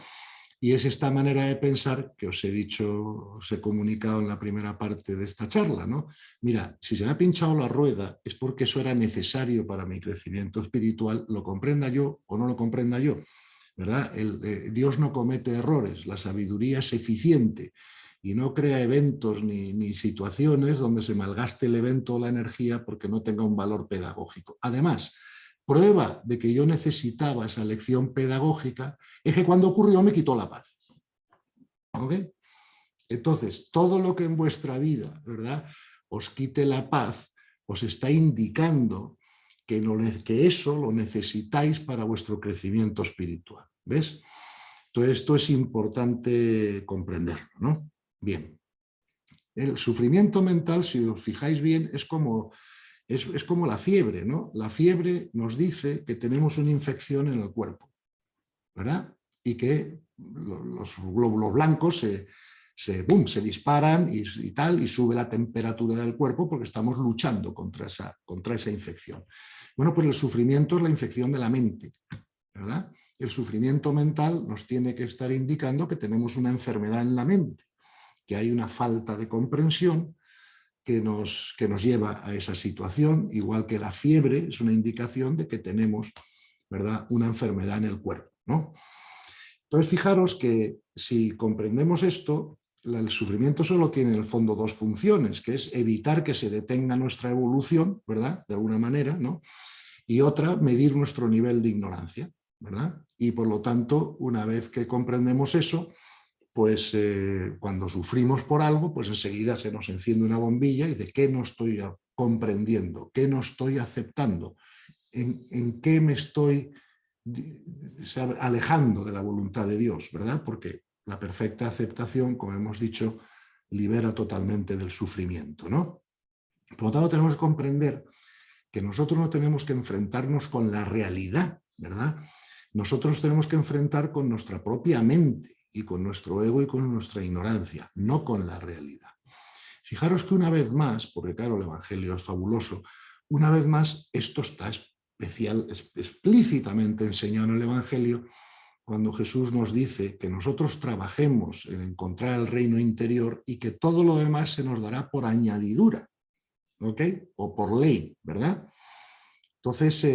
S3: Y es esta manera de pensar que os he dicho, os he comunicado en la primera parte de esta charla, ¿no? Mira, si se me ha pinchado la rueda es porque eso era necesario para mi crecimiento espiritual, lo comprenda yo o no lo comprenda yo, ¿verdad? Dios no comete errores, la sabiduría es eficiente y no crea eventos ni situaciones donde se malgaste el evento o la energía porque no tenga un valor pedagógico. Además, prueba de que yo necesitaba esa lección pedagógica es que cuando ocurrió me quitó la paz. ¿Ok? Entonces, todo lo que en vuestra vida, ¿verdad?, os quite la paz, os está indicando que eso lo necesitáis para vuestro crecimiento espiritual. ¿Ves? Entonces, esto es importante comprenderlo, ¿no? Bien. El sufrimiento mental, si os fijáis bien, es como la fiebre, ¿no? La fiebre nos dice que tenemos una infección en el cuerpo, ¿verdad? Y que los glóbulos blancos se disparan y tal, y sube la temperatura del cuerpo porque estamos luchando contra esa infección. Bueno, pues el sufrimiento es la infección de la mente, ¿verdad? El sufrimiento mental nos tiene que estar indicando que tenemos una enfermedad en la mente, que hay una falta de comprensión que nos lleva a esa situación, igual que la fiebre es una indicación de que tenemos, ¿verdad?, una enfermedad en el cuerpo, ¿no? Entonces, fijaros que si comprendemos esto, el sufrimiento solo tiene en el fondo dos funciones, que es evitar que se detenga nuestra evolución, ¿verdad?, de alguna manera, ¿no?, y otra, medir nuestro nivel de ignorancia, ¿verdad? Y por lo tanto, una vez que comprendemos eso, pues cuando sufrimos por algo, pues enseguida se nos enciende una bombilla y de qué no estoy comprendiendo, qué no estoy aceptando, en qué me estoy alejando de la voluntad de Dios, ¿verdad? Porque la perfecta aceptación, como hemos dicho, libera totalmente del sufrimiento, ¿no? Por lo tanto, tenemos que comprender que nosotros no tenemos que enfrentarnos con la realidad, ¿verdad? Nosotros tenemos que enfrentar con nuestra propia mente y con nuestro ego y con nuestra ignorancia, no con la realidad. Fijaros que una vez más, porque claro, el Evangelio es fabuloso, una vez más esto está explícitamente enseñado en el Evangelio, cuando Jesús nos dice que nosotros trabajemos en encontrar el reino interior y que todo lo demás se nos dará por añadidura, ¿ok? O por ley, ¿verdad? Entonces,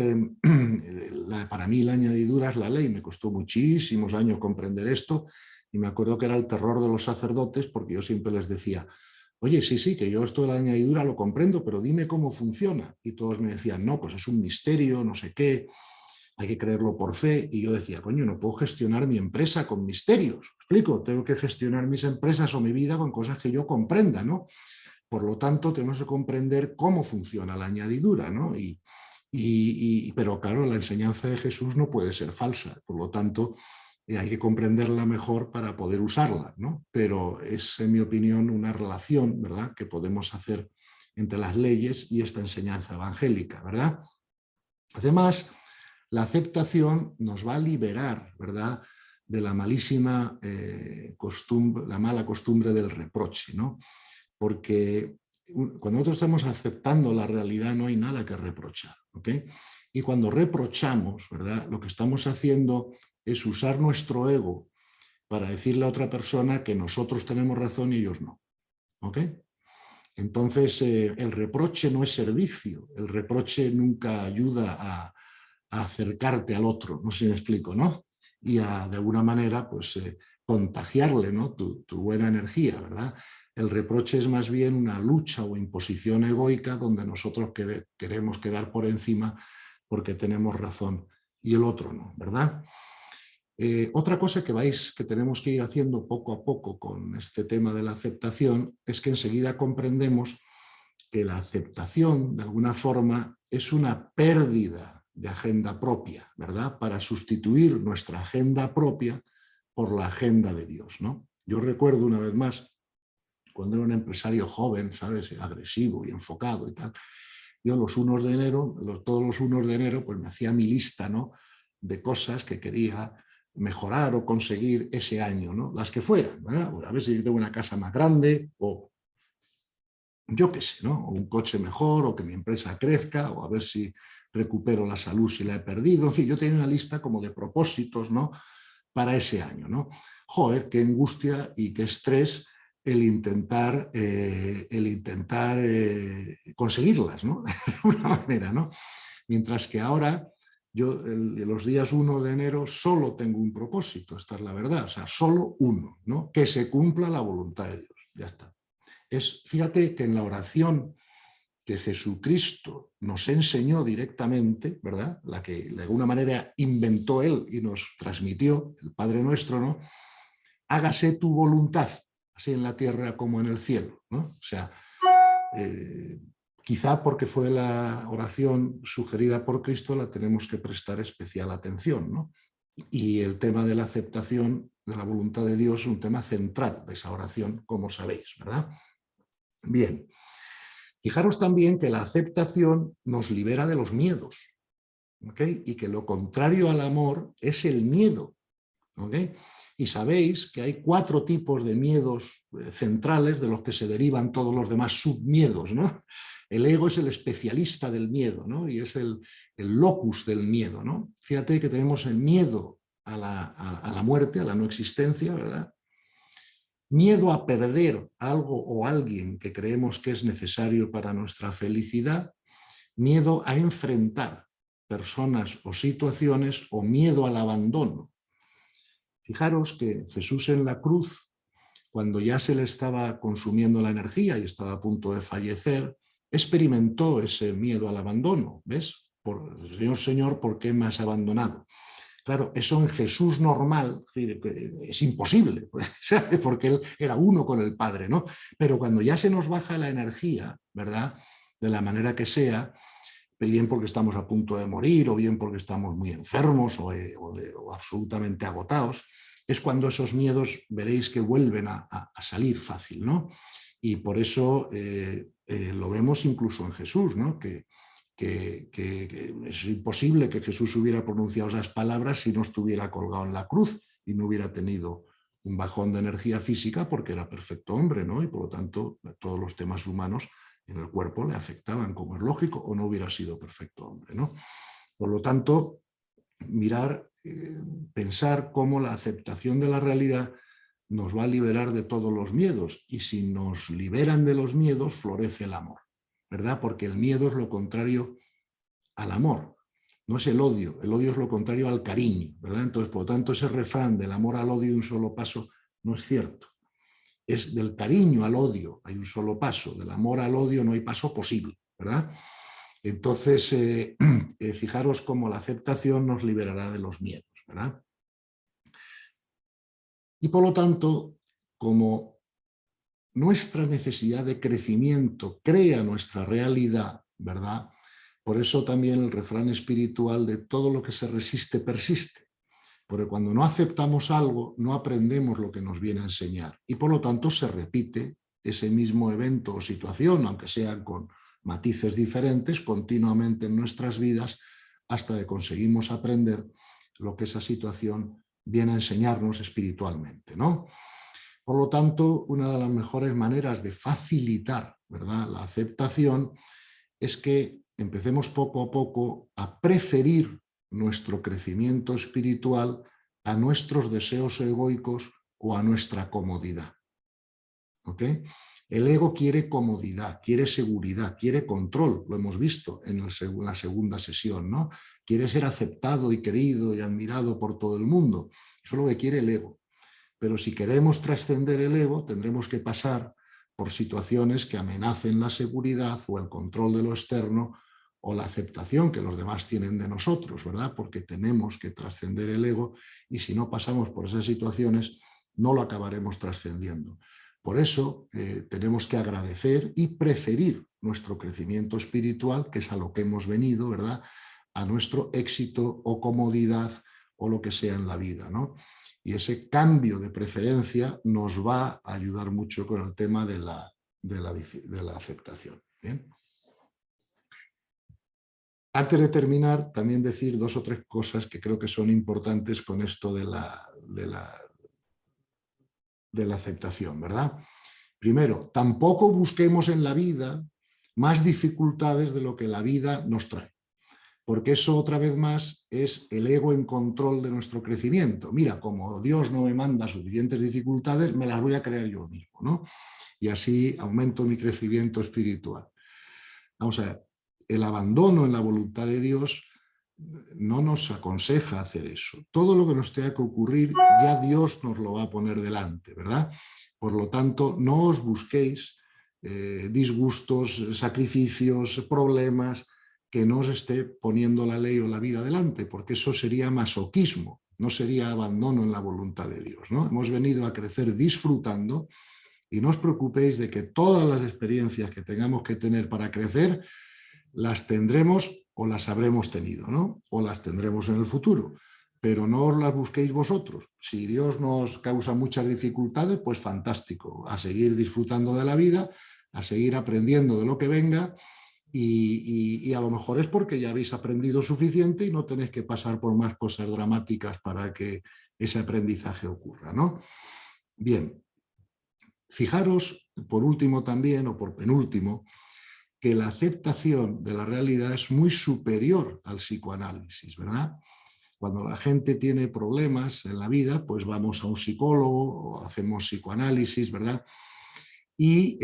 S3: para mí la añadidura es la ley. Me costó muchísimos años comprender esto y me acuerdo que era el terror de los sacerdotes porque yo siempre les decía, oye, sí, que yo esto de la añadidura lo comprendo, pero dime cómo funciona. Y todos me decían, no, pues es un misterio, no sé qué, hay que creerlo por fe. Y yo decía, coño, no puedo gestionar mi empresa con misterios. ¿Explico? Tengo que gestionar mis empresas o mi vida con cosas que yo comprenda, ¿no? Por lo tanto, tenemos que comprender cómo funciona la añadidura, ¿no? Pero claro, la enseñanza de Jesús no puede ser falsa, por lo tanto, hay que comprenderla mejor para poder usarla, ¿no? Pero es, en mi opinión, una relación, ¿verdad?, que podemos hacer entre las leyes y esta enseñanza evangélica, ¿verdad? Además, la aceptación nos va a liberar, ¿verdad?, de la malísima costumbre, la mala costumbre del reproche, ¿no? Porque cuando nosotros estamos aceptando la realidad no hay nada que reprochar, ¿ok? Y cuando reprochamos, ¿verdad?, lo que estamos haciendo es usar nuestro ego para decirle a otra persona que nosotros tenemos razón y ellos no, ¿ok? Entonces, el reproche no es servicio, el reproche nunca ayuda a acercarte al otro, no sé si me explico, ¿no? Y de alguna manera, pues, contagiarle, ¿no?, tu buena energía, ¿verdad? El reproche es más bien una lucha o imposición egoica donde nosotros queremos quedar por encima porque tenemos razón y el otro no, ¿verdad? Otra cosa que tenemos que ir haciendo poco a poco con este tema de la aceptación es que enseguida comprendemos que la aceptación, de alguna forma, es una pérdida de agenda propia, ¿verdad? Para sustituir nuestra agenda propia por la agenda de Dios, ¿no? Yo recuerdo una vez más, cuando era un empresario joven, ¿sabes?, agresivo y enfocado y tal, yo los 1 de enero, todos los 1 de enero, pues me hacía mi lista, ¿no?, de cosas que quería mejorar o conseguir ese año, ¿no?, las que fueran, ¿verdad? A ver si tengo una casa más grande o yo qué sé, ¿no?, o un coche mejor, o que mi empresa crezca, o a ver si recupero la salud si la he perdido. En fin, yo tenía una lista como de propósitos, ¿no?, para ese año, ¿no? Joder, qué angustia y qué estrés el intentar conseguirlas, ¿no? De alguna manera, ¿no? Mientras que ahora yo los días 1 de enero solo tengo un propósito, esta es la verdad, o sea, solo uno, ¿no? Que se cumpla la voluntad de Dios, ya está. Fíjate que en la oración que Jesucristo nos enseñó directamente, ¿verdad?, la que de alguna manera inventó Él y nos transmitió, el Padre Nuestro, ¿no?, hágase tu voluntad, así en la tierra como en el cielo, ¿no? O sea, quizá porque fue la oración sugerida por Cristo, la tenemos que prestar especial atención, ¿no? Y el tema de la aceptación de la voluntad de Dios es un tema central de esa oración, como sabéis, ¿verdad? Bien, fijaros también que la aceptación nos libera de los miedos, ¿ok? Y que lo contrario al amor es el miedo, ¿ok? Y sabéis que hay 4 tipos de miedos centrales de los que se derivan todos los demás submiedos, ¿no? El ego es el especialista del miedo, ¿no? Y es el locus del miedo, ¿no? Fíjate que tenemos el miedo a la muerte, a la no existencia, ¿verdad? Miedo a perder algo o alguien que creemos que es necesario para nuestra felicidad, miedo a enfrentar personas o situaciones o miedo al abandono. Fijaros que Jesús en la cruz, cuando ya se le estaba consumiendo la energía y estaba a punto de fallecer, experimentó ese miedo al abandono, ¿ves? Señor, ¿por qué me has abandonado? Claro, eso en Jesús normal es imposible, porque él era uno con el Padre, ¿no? Pero cuando ya se nos baja la energía, ¿verdad?, de la manera que sea, bien porque estamos a punto de morir o bien porque estamos muy enfermos o absolutamente agotados, es cuando esos miedos veréis que vuelven a salir fácil, ¿no? Y por eso lo vemos incluso en Jesús, ¿no?, que es imposible que Jesús hubiera pronunciado esas palabras si no estuviera colgado en la cruz y no hubiera tenido un bajón de energía física porque era perfecto hombre, ¿no? Y por lo tanto todos los temas humanos en el cuerpo le afectaban, como es lógico, o no hubiera sido perfecto hombre, ¿no? Por lo tanto, mirar, pensar cómo la aceptación de la realidad nos va a liberar de todos los miedos, y si nos liberan de los miedos, florece el amor, ¿verdad? Porque el miedo es lo contrario al amor, no es el odio es lo contrario al cariño, ¿verdad? Entonces, por lo tanto, ese refrán del amor al odio un solo paso no es cierto. Es del cariño al odio hay un solo paso, del amor al odio no hay paso posible, ¿verdad? Entonces, fijaros cómo la aceptación nos liberará de los miedos, ¿verdad? Y por lo tanto, como nuestra necesidad de crecimiento crea nuestra realidad, ¿verdad? Por eso también el refrán espiritual de todo lo que se resiste persiste. Porque cuando no aceptamos algo, no aprendemos lo que nos viene a enseñar. Y por lo tanto se repite ese mismo evento o situación, aunque sean con matices diferentes, continuamente en nuestras vidas, hasta que conseguimos aprender lo que esa situación viene a enseñarnos espiritualmente, ¿no? Por lo tanto, una de las mejores maneras de facilitar, ¿verdad?, la aceptación es que empecemos poco a poco a preferir nuestro crecimiento espiritual a nuestros deseos egoicos o a nuestra comodidad. ¿Ok? El ego quiere comodidad, quiere seguridad, quiere control, lo hemos visto en la segunda sesión, ¿no? Quiere ser aceptado y querido y admirado por todo el mundo. Eso es lo que quiere el ego. Pero si queremos trascender el ego, tendremos que pasar por situaciones que amenacen la seguridad o el control de lo externo o la aceptación que los demás tienen de nosotros, ¿verdad? Porque tenemos que trascender el ego, y si no pasamos por esas situaciones, no lo acabaremos trascendiendo. Por eso tenemos que agradecer y preferir nuestro crecimiento espiritual, que es a lo que hemos venido, ¿verdad?, a nuestro éxito o comodidad o lo que sea en la vida, ¿no? Y ese cambio de preferencia nos va a ayudar mucho con el tema de la aceptación. ¿Bien? Antes de terminar, también decir 2 o 3 cosas que creo que son importantes con esto de la aceptación, ¿verdad? Primero, tampoco busquemos en la vida más dificultades de lo que la vida nos trae, porque eso otra vez más es el ego en control de nuestro crecimiento. Mira, como Dios no me manda suficientes dificultades, me las voy a crear yo mismo, ¿no? Y así aumento mi crecimiento espiritual. Vamos a ver, el abandono en la voluntad de Dios no nos aconseja hacer eso. Todo lo que nos tenga que ocurrir, ya Dios nos lo va a poner delante, ¿verdad? Por lo tanto, no os busquéis disgustos, sacrificios, problemas que no os esté poniendo la ley o la vida delante, porque eso sería masoquismo, no sería abandono en la voluntad de Dios, ¿no? Hemos venido a crecer disfrutando, y no os preocupéis de que todas las experiencias que tengamos que tener para crecer las tendremos o las habremos tenido, ¿no? O las tendremos en el futuro, pero no os las busquéis vosotros. Si Dios nos causa muchas dificultades, pues fantástico, a seguir disfrutando de la vida, a seguir aprendiendo de lo que venga, y a lo mejor es porque ya habéis aprendido suficiente y no tenéis que pasar por más cosas dramáticas para que ese aprendizaje ocurra, ¿no? Bien, fijaros, por último también, o por penúltimo, que la aceptación de la realidad es muy superior al psicoanálisis, ¿verdad? Cuando la gente tiene problemas en la vida, pues vamos a un psicólogo o hacemos psicoanálisis, ¿verdad? Y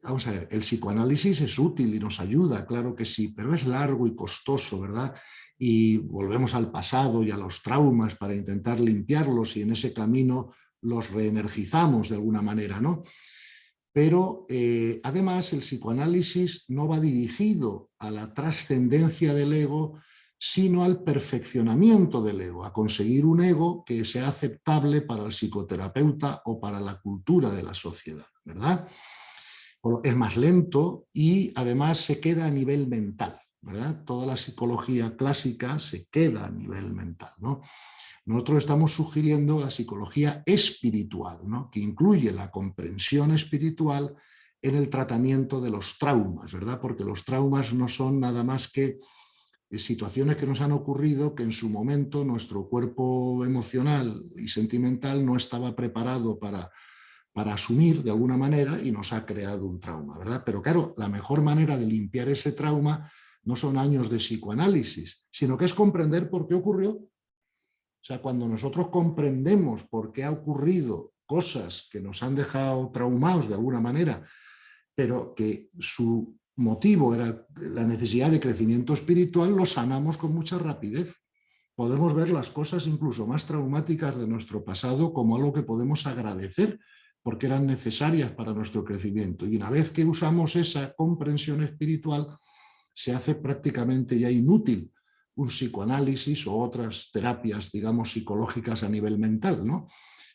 S3: vamos a ver, el psicoanálisis es útil y nos ayuda, claro que sí, pero es largo y costoso, ¿verdad? Y volvemos al pasado y a los traumas para intentar limpiarlos, y en ese camino los reenergizamos de alguna manera, ¿no? Pero además el psicoanálisis no va dirigido a la trascendencia del ego, sino al perfeccionamiento del ego, a conseguir un ego que sea aceptable para el psicoterapeuta o para la cultura de la sociedad, ¿verdad? Es más lento y además se queda a nivel mental, ¿verdad? Toda la psicología clásica se queda a nivel mental, ¿no? Nosotros estamos sugiriendo la psicología espiritual, ¿no?, que incluye la comprensión espiritual en el tratamiento de los traumas, ¿verdad? Porque los traumas no son nada más que situaciones que nos han ocurrido que en su momento nuestro cuerpo emocional y sentimental no estaba preparado para asumir de alguna manera, y nos ha creado un trauma, ¿verdad? Pero claro, la mejor manera de limpiar ese trauma no son años de psicoanálisis, sino que es comprender por qué ocurrió. O sea, cuando nosotros comprendemos por qué ha ocurrido cosas que nos han dejado traumados de alguna manera, pero que su motivo era la necesidad de crecimiento espiritual, lo sanamos con mucha rapidez. Podemos ver las cosas incluso más traumáticas de nuestro pasado como algo que podemos agradecer porque eran necesarias para nuestro crecimiento. Y una vez que usamos esa comprensión espiritual, se hace prácticamente ya inútil un psicoanálisis o otras terapias, digamos, psicológicas a nivel mental, ¿no?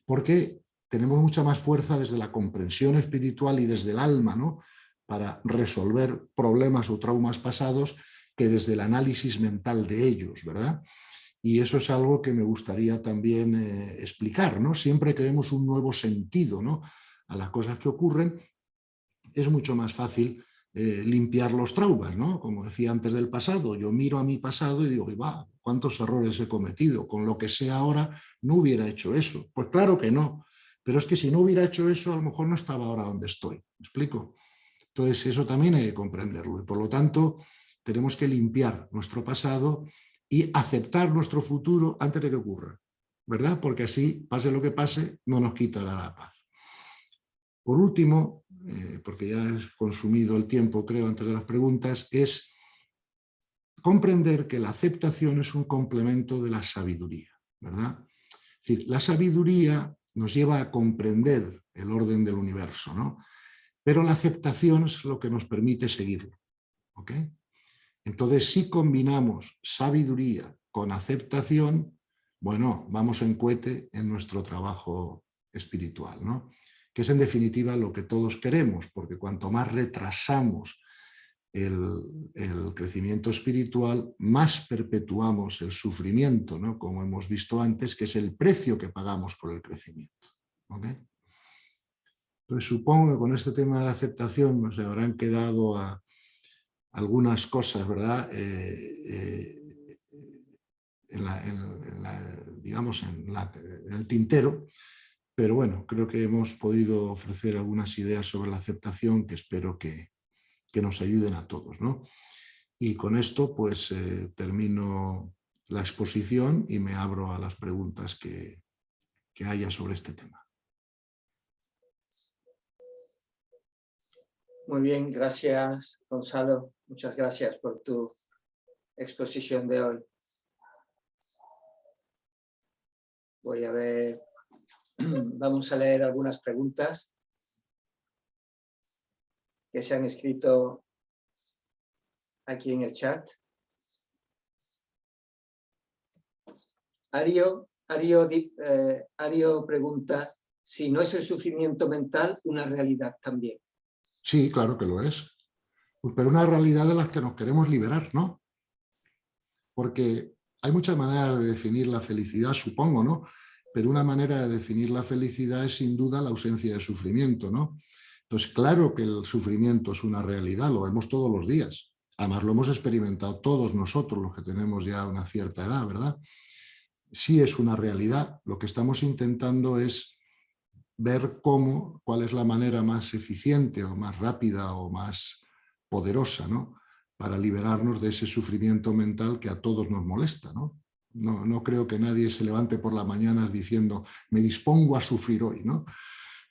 S3: Porque tenemos mucha más fuerza desde la comprensión espiritual y desde el alma, ¿no?, para resolver problemas o traumas pasados que desde el análisis mental de ellos, ¿verdad? Y eso es algo que me gustaría también explicar, ¿no? Siempre que vemos un nuevo sentido, ¿no?, a las cosas que ocurren, es mucho más fácil limpiar los traumas, ¿no? Como decía antes del pasado, yo miro a mi pasado y digo, va, ¿cuántos errores he cometido? Con lo que sé ahora no hubiera hecho eso. Pues claro que no, pero es que si no hubiera hecho eso, a lo mejor no estaba ahora donde estoy. ¿Me explico? Entonces eso también hay que comprenderlo y por lo tanto tenemos que limpiar nuestro pasado y aceptar nuestro futuro antes de que ocurra, ¿verdad? Porque así, pase lo que pase, no nos quitará la paz. Por último, porque ya he consumido el tiempo, creo, antes de las preguntas, es comprender que la aceptación es un complemento de la sabiduría, ¿verdad? Es decir, la sabiduría nos lleva a comprender el orden del universo, ¿no? Pero la aceptación es lo que nos permite seguirlo, ¿ok? Entonces, si combinamos sabiduría con aceptación, bueno, vamos en cohete en nuestro trabajo espiritual, ¿no? Que es en definitiva lo que todos queremos, porque cuanto más retrasamos el crecimiento espiritual, más perpetuamos el sufrimiento, ¿no?, como hemos visto antes, que es el precio que pagamos por el crecimiento, ¿ok? Entonces, supongo que con este tema de la aceptación nos habrán quedado algunas cosas, ¿verdad?, digamos, en el tintero, pero bueno, creo que hemos podido ofrecer algunas ideas sobre la aceptación que espero que nos ayuden a todos, ¿no? Y con esto, pues, termino la exposición y me abro a las preguntas que haya sobre este tema.
S1: Muy bien, gracias, Gonzalo. Muchas gracias por tu exposición de hoy. Voy a ver, vamos a leer algunas preguntas que se han escrito aquí en el chat. Ario pregunta si no es el sufrimiento mental una realidad también.
S3: Sí, claro que lo es, pero una realidad de las que nos queremos liberar, ¿no? Porque hay muchas maneras de definir la felicidad, supongo, ¿no? Pero una manera de definir la felicidad es sin duda la ausencia de sufrimiento, ¿no? Entonces, claro que el sufrimiento es una realidad, lo vemos todos los días. Además, lo hemos experimentado todos nosotros, los que tenemos ya una cierta edad, ¿verdad? Sí es una realidad. Lo que estamos intentando es ver cuál es la manera más eficiente o más rápida o más poderosa, ¿no?, para liberarnos de ese sufrimiento mental que a todos nos molesta, ¿no? No creo que nadie se levante por las mañanas diciendo me dispongo a sufrir hoy, ¿no?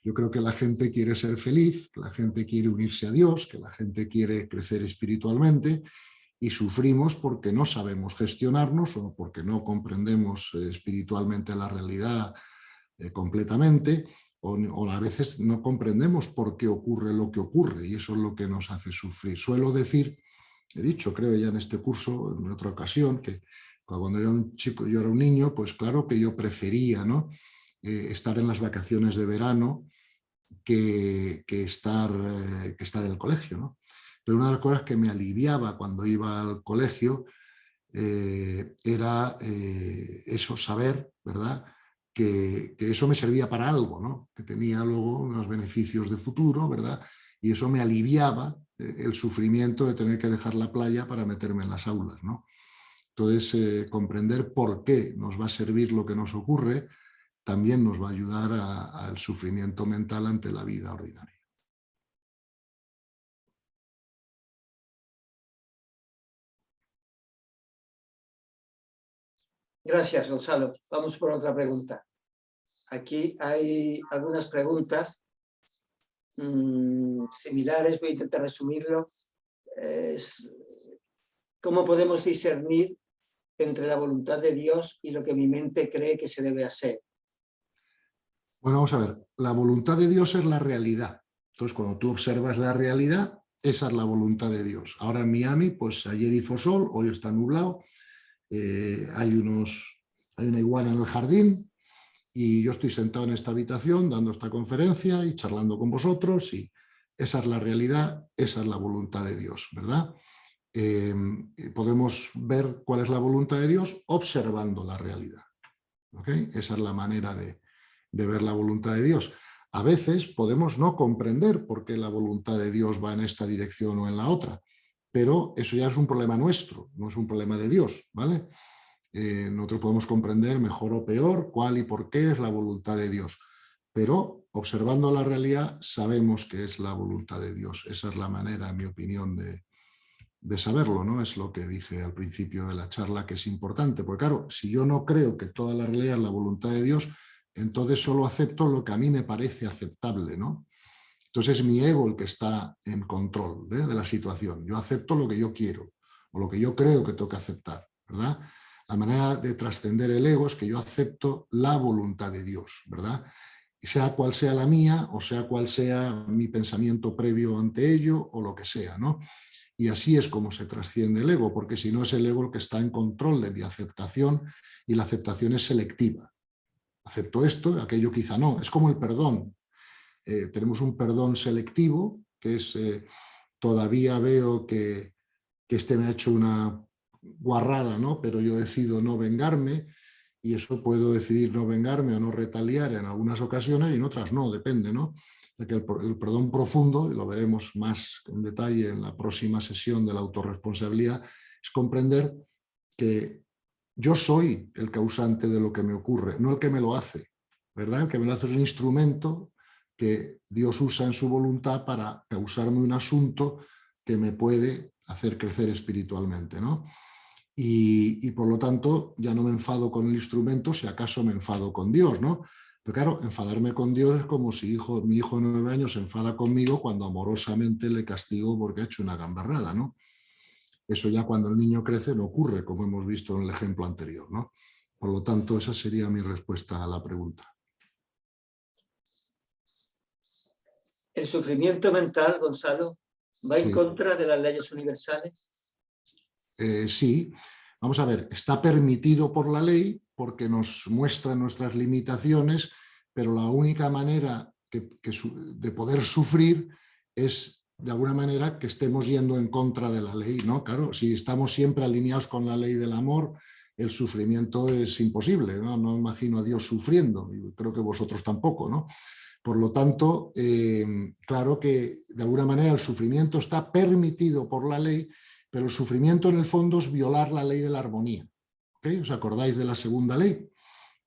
S3: Yo creo que la gente quiere ser feliz, que la gente quiere unirse a Dios, que la gente quiere crecer espiritualmente y sufrimos porque no sabemos gestionarnos o porque no comprendemos espiritualmente la realidad completamente o a veces no comprendemos por qué ocurre lo que ocurre y eso es lo que nos hace sufrir. Suelo decir, he dicho creo ya en este curso, en otra ocasión, que cuando era un chico, yo era un niño, pues claro que yo prefería, ¿no?, estar en las vacaciones de verano que estar en el colegio, ¿no? Pero una de las cosas que me aliviaba cuando iba al colegio era eso, saber, ¿verdad?, que eso me servía para algo, ¿no?, que tenía luego unos beneficios de futuro, ¿verdad?, y eso me aliviaba el sufrimiento de tener que dejar la playa para meterme en las aulas, ¿no? Entonces, comprender por qué nos va a servir lo que nos ocurre también nos va a ayudar al sufrimiento mental ante la vida ordinaria.
S1: Gracias, Gonzalo. Vamos por otra pregunta. Aquí hay algunas preguntas similares, voy a intentar resumirlo. ¿Cómo podemos discernir entre la voluntad de Dios y lo que mi mente cree que se debe hacer?
S3: Bueno, vamos a ver, la voluntad de Dios es la realidad. Entonces, cuando tú observas la realidad, esa es la voluntad de Dios. Ahora en Miami, pues ayer hizo sol, hoy está nublado, hay una iguana en el jardín y yo estoy sentado en esta habitación dando esta conferencia y charlando con vosotros, y esa es la realidad, esa es la voluntad de Dios, ¿verdad? Podemos ver cuál es la voluntad de Dios observando la realidad. ¿Okay? Esa es la manera de ver la voluntad de Dios. A veces podemos no comprender por qué la voluntad de Dios va en esta dirección o en la otra, pero eso ya es un problema nuestro, no es un problema de Dios, ¿vale? Nosotros podemos comprender mejor o peor cuál y por qué es la voluntad de Dios, pero observando la realidad sabemos que es la voluntad de Dios. Esa es la manera, en mi opinión, de saberlo, ¿no? Es lo que dije al principio de la charla, que es importante, porque claro, si yo no creo que toda la realidad es la voluntad de Dios, entonces solo acepto lo que a mí me parece aceptable, ¿no? Entonces es mi ego el que está en control de la situación. Yo acepto lo que yo quiero o lo que yo creo que tengo que aceptar, ¿verdad? La manera de trascender el ego es que yo acepto la voluntad de Dios, ¿verdad? Y sea cual sea la mía o sea cual sea mi pensamiento previo ante ello o lo que sea, ¿no? Y así es como se trasciende el ego, porque si no es el ego el que está en control de mi aceptación, y la aceptación es selectiva. Acepto esto, aquello quizá no. Es como el perdón. Tenemos un perdón selectivo, que es todavía veo que este me ha hecho una guarrada, ¿no? Pero yo decido no vengarme, y eso puedo decidir no vengarme o no retaliar en algunas ocasiones y en otras no, depende, ¿no? De que el perdón profundo, y lo veremos más en detalle en la próxima sesión de la autorresponsabilidad, es comprender que yo soy el causante de lo que me ocurre, no el que me lo hace, ¿verdad? El que me lo hace es un instrumento que Dios usa en su voluntad para causarme un asunto que me puede hacer crecer espiritualmente, ¿no? Y por lo tanto ya no me enfado con el instrumento, si acaso me enfado con Dios, ¿no? Pero claro, enfadarme con Dios es como si mi hijo de 9 años se enfada conmigo cuando amorosamente le castigo porque ha hecho una gambarrada, ¿no? Eso ya cuando el niño crece no ocurre, como hemos visto en el ejemplo anterior, ¿no? Por lo tanto, esa sería mi respuesta a la pregunta.
S1: ¿El sufrimiento mental, Gonzalo, va en
S3: Sí.
S1: contra de las leyes universales?
S3: Sí, vamos a ver, está permitido por la ley porque nos muestra nuestras limitaciones, pero la única manera de poder sufrir es de alguna manera que estemos yendo en contra de la ley, ¿no? Claro, si estamos siempre alineados con la ley del amor, el sufrimiento es imposible, ¿no? No imagino a Dios sufriendo, y creo que vosotros tampoco, ¿no? Por lo tanto, claro que de alguna manera el sufrimiento está permitido por la ley, pero el sufrimiento en el fondo es violar la ley de la armonía. ¿Okay? ¿Os acordáis de la segunda ley?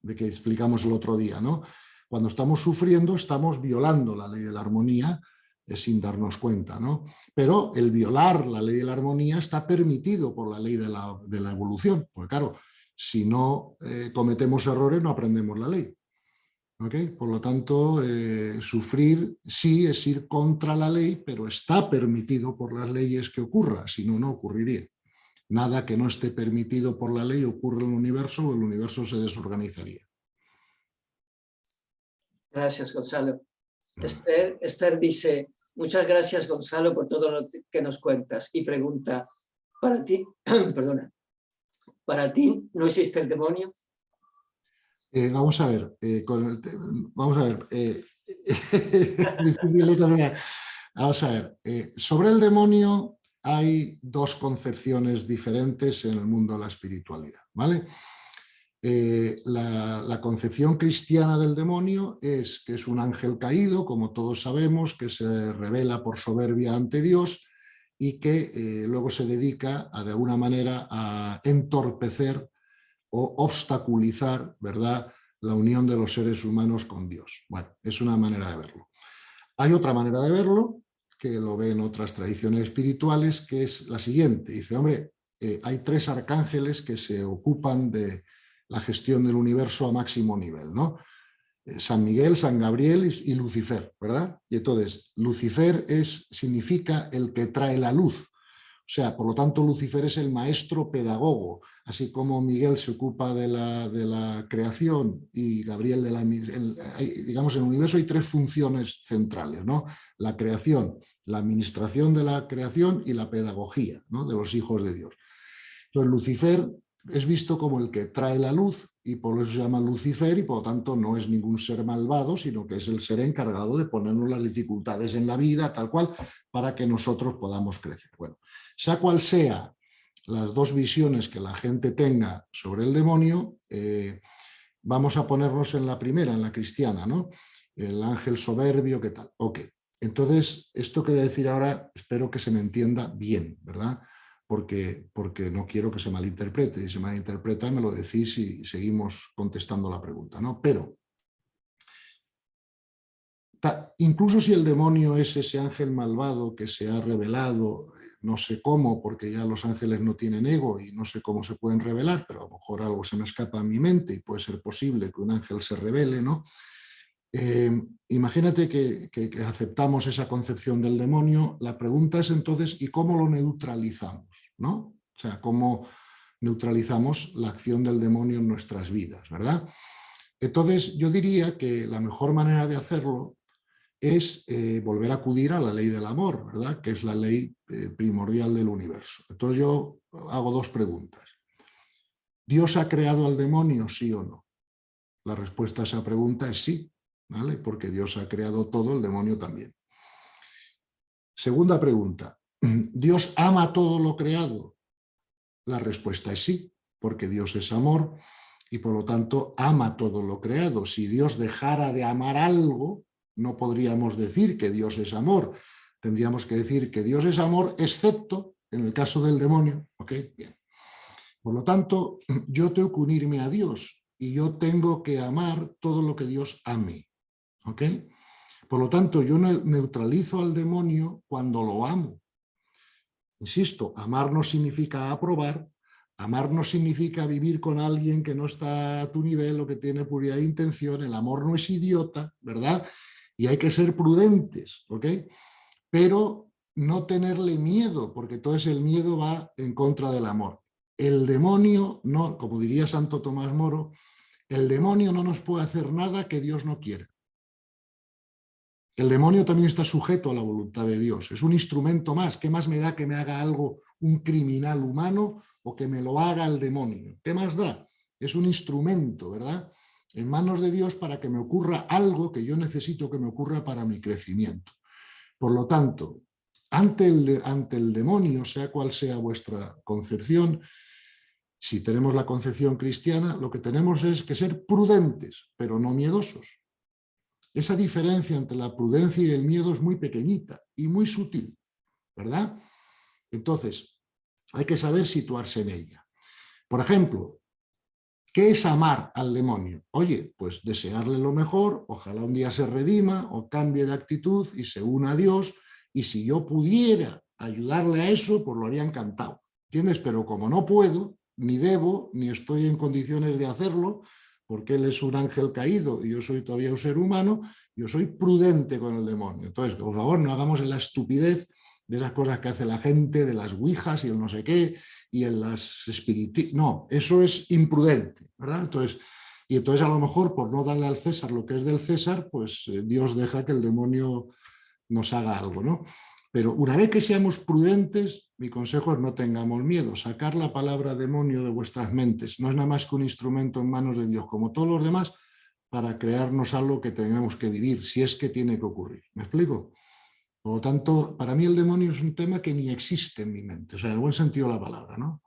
S3: De que explicamos el otro día, ¿no? Cuando estamos sufriendo estamos violando la ley de la armonía sin darnos cuenta, ¿no? Pero el violar la ley de la armonía está permitido por la ley de la evolución, porque claro, si no cometemos errores no aprendemos la ley. ¿Okay? Por lo tanto, sufrir sí es ir contra la ley, pero está permitido por las leyes que ocurra, si no, no ocurriría. Nada que no esté permitido por la ley ocurre en el universo, o el universo se desorganizaría.
S1: Gracias, Gonzalo. Esther dice, muchas gracias, Gonzalo, por todo lo que nos cuentas. Y pregunta, para ti, perdona, ¿para ti no existe el demonio?
S3: Vamos a ver, vamos a ver, vamos a ver, sobre el demonio hay dos concepciones diferentes en el mundo de la espiritualidad, ¿vale? La concepción cristiana del demonio es que es un ángel caído, como todos sabemos, que se revela por soberbia ante Dios y que luego se dedica de alguna manera a entorpecer o obstaculizar, ¿verdad?, la unión de los seres humanos con Dios. Bueno, es una manera de verlo. Hay otra manera de verlo, que lo ven otras tradiciones espirituales, que es la siguiente. Dice, hombre, hay tres arcángeles que se ocupan de la gestión del universo a máximo nivel, ¿no? San Miguel, San Gabriel y Lucifer, ¿verdad? Y entonces, Lucifer significa el que trae la luz. O sea, por lo tanto, Lucifer es el maestro pedagogo, así como Miguel se ocupa de la creación y Gabriel de la... digamos, en el universo hay tres funciones centrales, ¿no? La creación, la administración de la creación y la pedagogía, ¿no? De los hijos de Dios. Entonces, Lucifer es visto como el que trae la luz y por eso se llama Lucifer y por lo tanto no es ningún ser malvado, sino que es el ser encargado de ponernos las dificultades en la vida, tal cual, para que nosotros podamos crecer. Bueno, sea cual sea las dos visiones que la gente tenga sobre el demonio, vamos a ponernos en la primera, en la cristiana, ¿no? El ángel soberbio, ¿qué tal? Ok, entonces esto que voy a decir ahora espero que se me entienda bien, ¿verdad? Porque no quiero que se malinterprete. Si se malinterpreta, me lo decís y seguimos contestando la pregunta, ¿no? Pero, incluso si el demonio es ese ángel malvado que se ha revelado, no sé cómo, porque ya los ángeles no tienen ego y no sé cómo se pueden revelar, pero a lo mejor algo se me escapa a mi mente y puede ser posible que un ángel se revele, ¿no? Imagínate que aceptamos esa concepción del demonio. La pregunta es entonces, ¿y cómo lo neutralizamos? ¿No? O sea, ¿cómo neutralizamos la acción del demonio en nuestras vidas? ¿Verdad? Entonces, yo diría que la mejor manera de hacerlo es volver a acudir a la ley del amor, ¿verdad? Que es la ley primordial del universo. Entonces yo hago dos preguntas. ¿Dios ha creado al demonio, sí o no? La respuesta a esa pregunta es sí. ¿Vale? Porque Dios ha creado todo, el demonio también. Segunda pregunta, ¿Dios ama todo lo creado? La respuesta es sí, porque Dios es amor y por lo tanto ama todo lo creado. Si Dios dejara de amar algo, no podríamos decir que Dios es amor. Tendríamos que decir que Dios es amor, excepto en el caso del demonio. ¿Ok? Bien. Por lo tanto, yo tengo que unirme a Dios y yo tengo que amar todo lo que Dios ame. ¿Ok? Por lo tanto, yo neutralizo al demonio cuando lo amo. Insisto, amar no significa aprobar, amar no significa vivir con alguien que no está a tu nivel o que tiene puridad de intención. El amor no es idiota, ¿verdad? Y hay que ser prudentes, ¿ok? Pero no tenerle miedo, porque entonces el miedo va en contra del amor. El demonio, no, como diría Santo Tomás Moro, el demonio no nos puede hacer nada que Dios no quiera. El demonio también está sujeto a la voluntad de Dios. Es un instrumento más. ¿Qué más me da que me haga algo un criminal humano o que me lo haga el demonio? ¿Qué más da? Es un instrumento, ¿verdad? En manos de Dios para que me ocurra algo que yo necesito que me ocurra para mi crecimiento. Por lo tanto, ante el demonio, sea cual sea vuestra concepción, si tenemos la concepción cristiana, lo que tenemos es que ser prudentes, pero no miedosos. Esa diferencia entre la prudencia y el miedo es muy pequeñita y muy sutil, ¿verdad? Entonces, hay que saber situarse en ella. Por ejemplo, ¿qué es amar al demonio? Oye, pues desearle lo mejor, ojalá un día se redima o cambie de actitud y se una a Dios, y si yo pudiera ayudarle a eso, pues lo haría encantado, ¿entiendes? Pero como no puedo, ni debo, ni estoy en condiciones de hacerlo, porque él es un ángel caído y yo soy todavía un ser humano, yo soy prudente con el demonio. Entonces, por favor, no hagamos la estupidez de esas cosas que hace la gente, de las ouijas y el no sé qué, y en las espiritistas. No, eso es imprudente, ¿verdad? Entonces a lo mejor por no darle al César lo que es del César, pues Dios deja que el demonio nos haga algo, ¿no? Pero una vez que seamos prudentes, mi consejo es no tengamos miedo. Sacar la palabra demonio de vuestras mentes. No es nada más que un instrumento en manos de Dios, como todos los demás, para crearnos algo que tenemos que vivir, si es que tiene que ocurrir. ¿Me explico? Por lo tanto, para mí el demonio es un tema que ni existe en mi mente, o sea, en el buen sentido de la palabra, ¿no?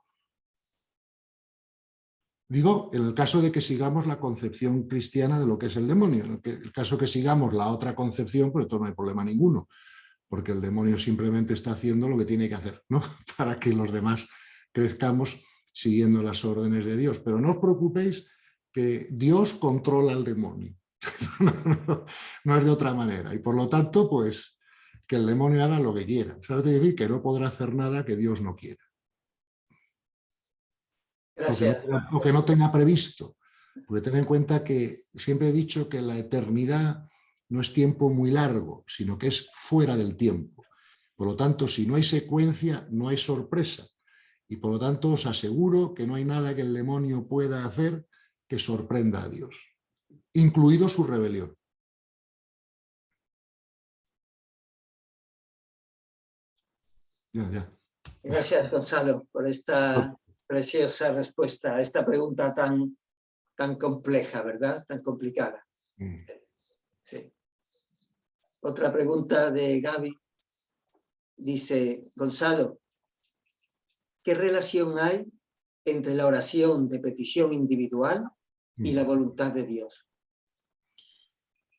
S3: Digo, en el caso de que sigamos la concepción cristiana de lo que es el demonio. En el caso que sigamos la otra concepción, pues entonces no hay problema ninguno, porque el demonio simplemente está haciendo lo que tiene que hacer, ¿no? Para que los demás crezcamos siguiendo las órdenes de Dios. Pero no os preocupéis que Dios controla al demonio. No es de otra manera. Y por lo tanto, pues, que el demonio haga lo que quiera. ¿Sabes? Es decir, que no podrá hacer nada que Dios no quiera.
S1: Gracias.
S3: o que no tenga previsto. Porque ten en cuenta que siempre he dicho que la eternidad no es tiempo muy largo, sino que es fuera del tiempo. Por lo tanto, si no hay secuencia, no hay sorpresa. Y por lo tanto, os aseguro que no hay nada que el demonio pueda hacer que sorprenda a Dios, incluido su rebelión. Ya.
S1: Gracias, Gonzalo, por esta preciosa respuesta a esta pregunta tan compleja, ¿verdad? Tan complicada. Sí. Otra pregunta de Gaby. Dice, Gonzalo, ¿qué relación hay entre la oración de petición individual y la voluntad de Dios?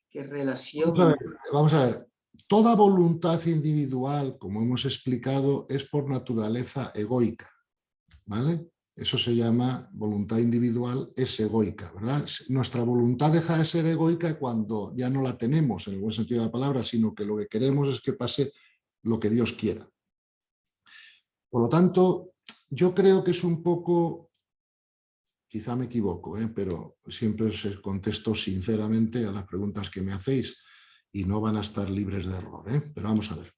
S1: ¿Qué relación?
S3: Vamos a ver. Toda voluntad individual, como hemos explicado, es por naturaleza egoica, ¿vale? Eso se llama voluntad individual, es egoica, ¿verdad? Nuestra voluntad deja de ser egoica cuando ya no la tenemos, en el buen sentido de la palabra, sino que lo que queremos es que pase lo que Dios quiera. Por lo tanto, yo creo que es un poco, quizá me equivoco, pero siempre os contesto sinceramente a las preguntas que me hacéis y no van a estar libres de error, pero vamos a ver.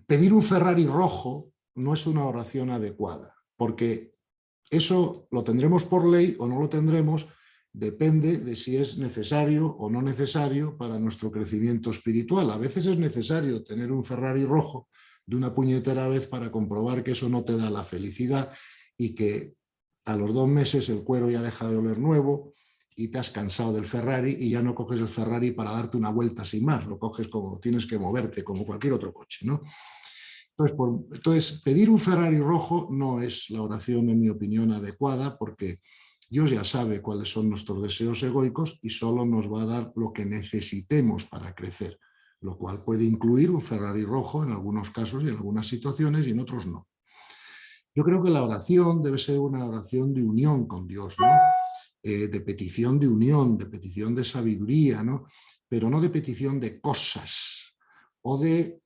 S3: Pedir un Ferrari rojo no es una oración adecuada, porque eso lo tendremos por ley o no lo tendremos, depende de si es necesario o no necesario para nuestro crecimiento espiritual. A veces es necesario tener un Ferrari rojo de una puñetera vez para comprobar que eso no te da la felicidad y que a los 2 meses el cuero ya deja de oler nuevo y te has cansado del Ferrari y ya no coges el Ferrari para darte una vuelta sin más, lo coges como tienes que moverte, como cualquier otro coche, ¿no? Entonces, pedir un Ferrari rojo no es la oración, en mi opinión, adecuada, porque Dios ya sabe cuáles son nuestros deseos egoicos y solo nos va a dar lo que necesitemos para crecer, lo cual puede incluir un Ferrari rojo en algunos casos y en algunas situaciones y en otros no. Yo creo que la oración debe ser una oración de unión con Dios, ¿no? De petición de unión, de petición de sabiduría, ¿no? Pero no de petición de cosas o de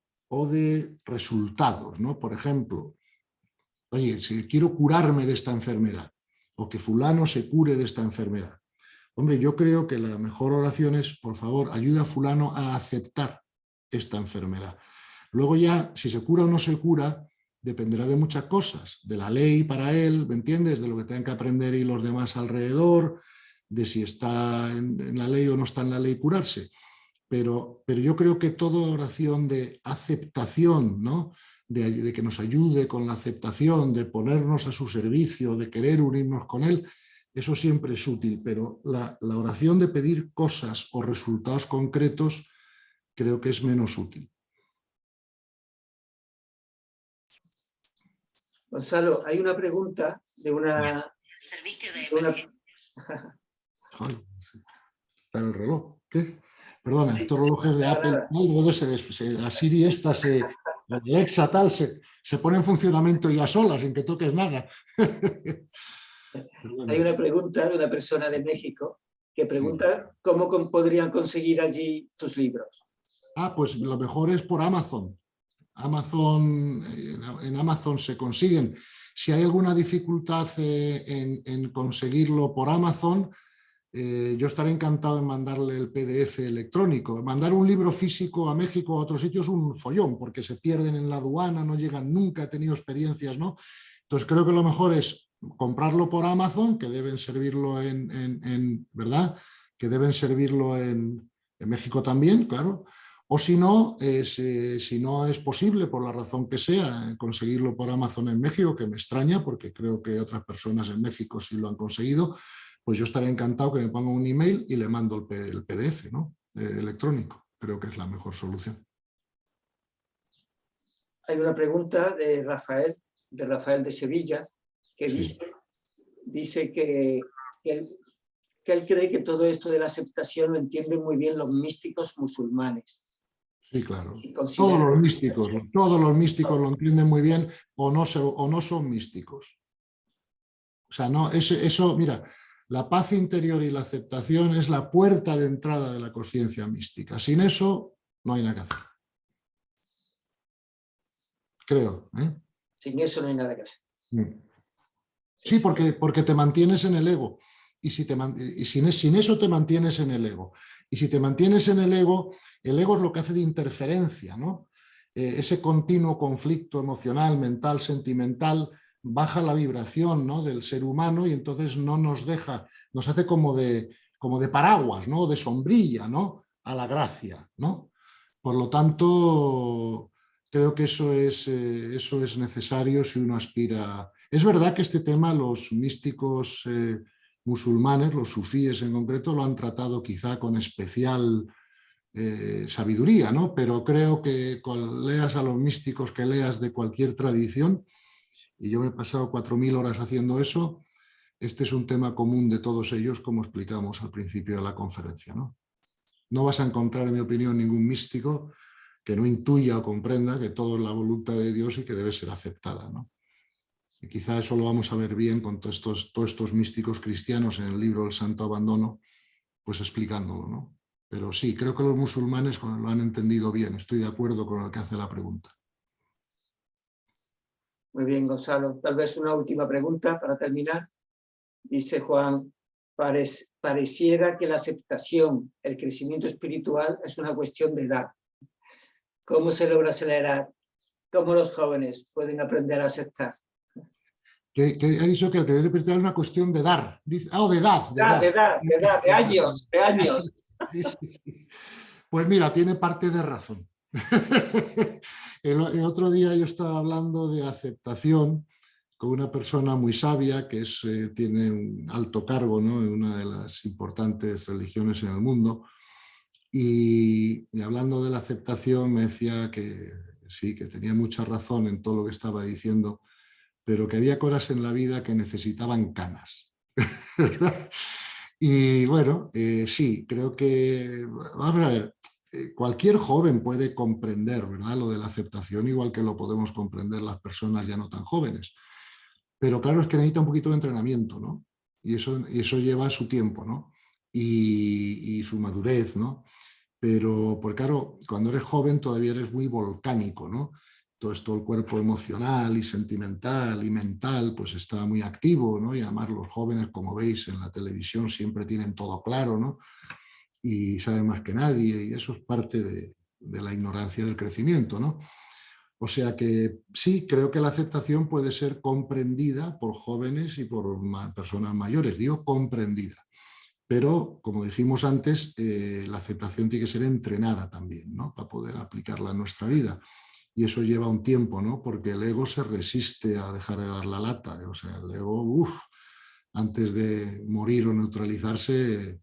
S3: resultados, ¿no? Por ejemplo, oye, si quiero curarme de esta enfermedad o que fulano se cure de esta enfermedad. Hombre, yo creo que la mejor oración es, por favor, ayuda a fulano a aceptar esta enfermedad. Luego ya, si se cura o no se cura, dependerá de muchas cosas, de la ley para él, ¿me entiendes? De lo que tengan que aprender y los demás alrededor, de si está en la ley o no está en la ley curarse. Pero yo creo que toda oración de aceptación, ¿no? de que nos ayude con la aceptación, de ponernos a su servicio, de querer unirnos con él, eso siempre es útil, pero la oración de pedir cosas o resultados concretos creo que es menos útil.
S1: Gonzalo, hay una pregunta de una...
S3: Ay, está en el reloj. ¿Qué? Perdona, estos relojes de Apple, luego la Siri esta, la Alexa tal, se pone en funcionamiento ya sola, sin que toques nada.
S1: Hay una pregunta de una persona de México que pregunta cómo podrían conseguir allí tus libros.
S3: Pues lo mejor es por Amazon. En Amazon se consiguen. Si hay alguna dificultad en conseguirlo por Amazon, yo estaré encantado en mandarle el PDF electrónico. Mandar un libro físico a México o a otros sitios es un follón, porque se pierden en la aduana, no llegan nunca, he tenido experiencias, ¿no? Entonces creo que lo mejor es comprarlo por Amazon, que deben servirlo ¿verdad? Que deben servirlo en México también, claro. O si no es posible, por la razón que sea, conseguirlo por Amazon en México, que me extraña, porque creo que otras personas en México sí lo han conseguido, pues yo estaré encantado que me ponga un email y le mando el PDF, ¿no? Electrónico. Creo que es la mejor solución.
S1: Hay una pregunta de Rafael de Sevilla, que dice que él cree que todo esto de la aceptación lo entienden muy bien los místicos musulmanes.
S3: Sí, claro. Todos los místicos lo entienden muy bien o no son místicos. O sea, no, eso, mira, la paz interior y la aceptación es la puerta de entrada de la conciencia mística. Sin eso, no hay nada que hacer. Creo.
S1: Sin eso no hay nada que hacer.
S3: Sí, porque te mantienes en el ego. Y, si sin eso te mantienes en el ego. Y si te mantienes en el ego es lo que hace de interferencia, ¿no? Ese continuo conflicto emocional, mental, sentimental, baja la vibración, ¿no?, del ser humano y entonces no nos deja, nos hace como de paraguas, ¿no?, de sombrilla, ¿no?, a la gracia, ¿no? Por lo tanto, creo que eso es necesario si uno aspira. Es verdad que este tema los místicos musulmanes, los sufíes en concreto, lo han tratado quizá con especial sabiduría, ¿no? Pero creo que leas a los místicos que leas de cualquier tradición, y yo me he pasado 4000 horas haciendo eso, este es un tema común de todos ellos, como explicamos al principio de la conferencia, ¿no? No vas a encontrar, en mi opinión, ningún místico que no intuya o comprenda que todo es la voluntad de Dios y que debe ser aceptada, ¿no? Y quizá eso lo vamos a ver bien con todos estos místicos cristianos en el libro El Santo Abandono, pues explicándolo, ¿no? Pero sí, creo que los musulmanes lo han entendido bien, estoy de acuerdo con el que hace la pregunta.
S1: Muy bien, Gonzalo. Tal vez una última pregunta para terminar. Dice Juan, pareciera que la aceptación, el crecimiento espiritual es una cuestión de edad. ¿Cómo se logra acelerar? ¿Cómo los jóvenes pueden aprender a aceptar?
S3: Que ha dicho que el crecimiento espiritual es una cuestión de dar. De edad.
S1: De años, de años.
S3: Sí, sí. Pues mira, tiene parte de razón. El otro día yo estaba hablando de aceptación con una persona muy sabia que tiene un alto cargo, ¿no?, en una de las importantes religiones en el mundo, y hablando de la aceptación me decía que sí, que tenía mucha razón en todo lo que estaba diciendo, pero que había cosas en la vida que necesitaban canas. ¿Verdad? Y bueno, sí, creo que, vamos a ver, cualquier joven puede comprender, ¿verdad?, lo de la aceptación, igual que lo podemos comprender las personas ya no tan jóvenes. Pero claro, es que necesita un poquito de entrenamiento, ¿no? Y eso lleva su tiempo, ¿no? Y su madurez, ¿no? Pero, pues claro, cuando eres joven todavía eres muy volcánico, ¿no? Todo el cuerpo emocional y sentimental y mental pues está muy activo, ¿no? Y además los jóvenes, como veis en la televisión, siempre tienen todo claro, ¿no? Y saben más que nadie, y eso es parte de la ignorancia del crecimiento, ¿no? O sea que sí, creo que la aceptación puede ser comprendida por jóvenes y por personas mayores, digo comprendida. Pero, como dijimos antes, la aceptación tiene que ser entrenada también, ¿no?, para poder aplicarla en nuestra vida. Y eso lleva un tiempo, ¿no?, porque el ego se resiste a dejar de dar la lata. O sea, el ego, antes de morir o neutralizarse,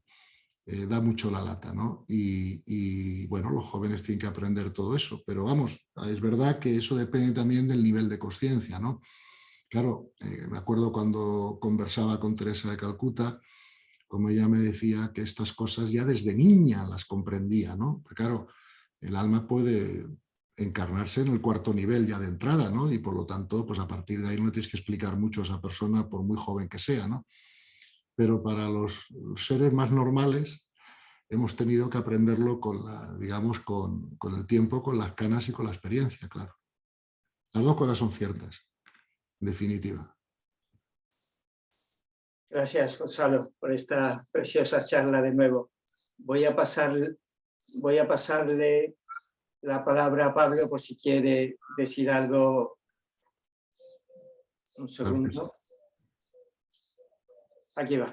S3: da mucho la lata, ¿no? Y bueno, los jóvenes tienen que aprender todo eso. Pero vamos, es verdad que eso depende también del nivel de conciencia, ¿no? Claro, me acuerdo cuando conversaba con Teresa de Calcuta, como ella me decía que estas cosas ya desde niña las comprendía, ¿no? Porque claro, el alma puede encarnarse en el cuarto nivel ya de entrada, ¿no? Y por lo tanto, pues a partir de ahí no tienes que explicar mucho a esa persona por muy joven que sea, ¿no? Pero para los seres más normales hemos tenido que aprenderlo digamos, con el tiempo, con las canas y con la experiencia, claro. Las dos cosas son ciertas, en definitiva.
S1: Gracias, Gonzalo, por esta preciosa charla de nuevo. Voy a pasarle la palabra a Pablo por si quiere decir algo. Un segundo. Aquí va.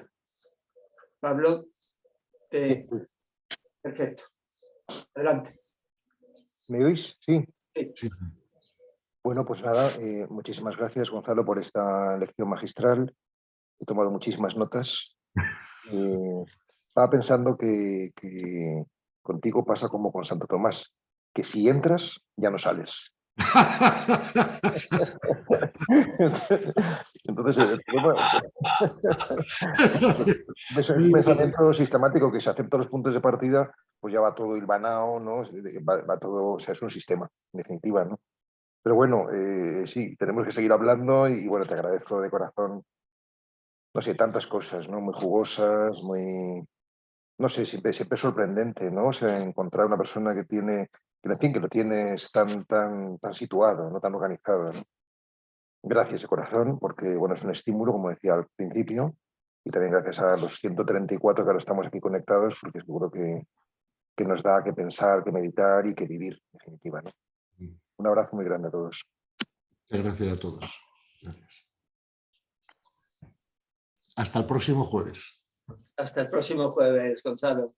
S1: Pablo, perfecto. Adelante.
S2: ¿Me oís? Sí.
S1: Sí.
S2: Bueno, pues nada, muchísimas gracias, Gonzalo, por esta lección magistral. He tomado muchísimas notas. Estaba pensando que contigo pasa como con Santo Tomás, que si entras, ya no sales. Entonces, un pensamiento sistemático que se acepta los puntos de partida, pues ya va todo hilvanado, ¿no? Va todo, o sea, es un sistema, en definitiva, ¿no? Pero bueno, sí, tenemos que seguir hablando y bueno, te agradezco de corazón, no sé, tantas cosas, ¿no? Muy jugosas, muy, no sé, siempre sorprendente, ¿no? O sea, encontrar una persona que tiene, que en fin, que lo tienes tan situado, no tan organizado, ¿no? Gracias de corazón, porque bueno, es un estímulo, como decía al principio, y también gracias a los 134 que ahora estamos aquí conectados, porque seguro que nos da que pensar, que meditar y que vivir, en definitiva, ¿no? Un abrazo muy grande a todos.
S3: Muchas gracias a todos. Gracias. Hasta el próximo jueves.
S1: Hasta el próximo jueves, Gonzalo.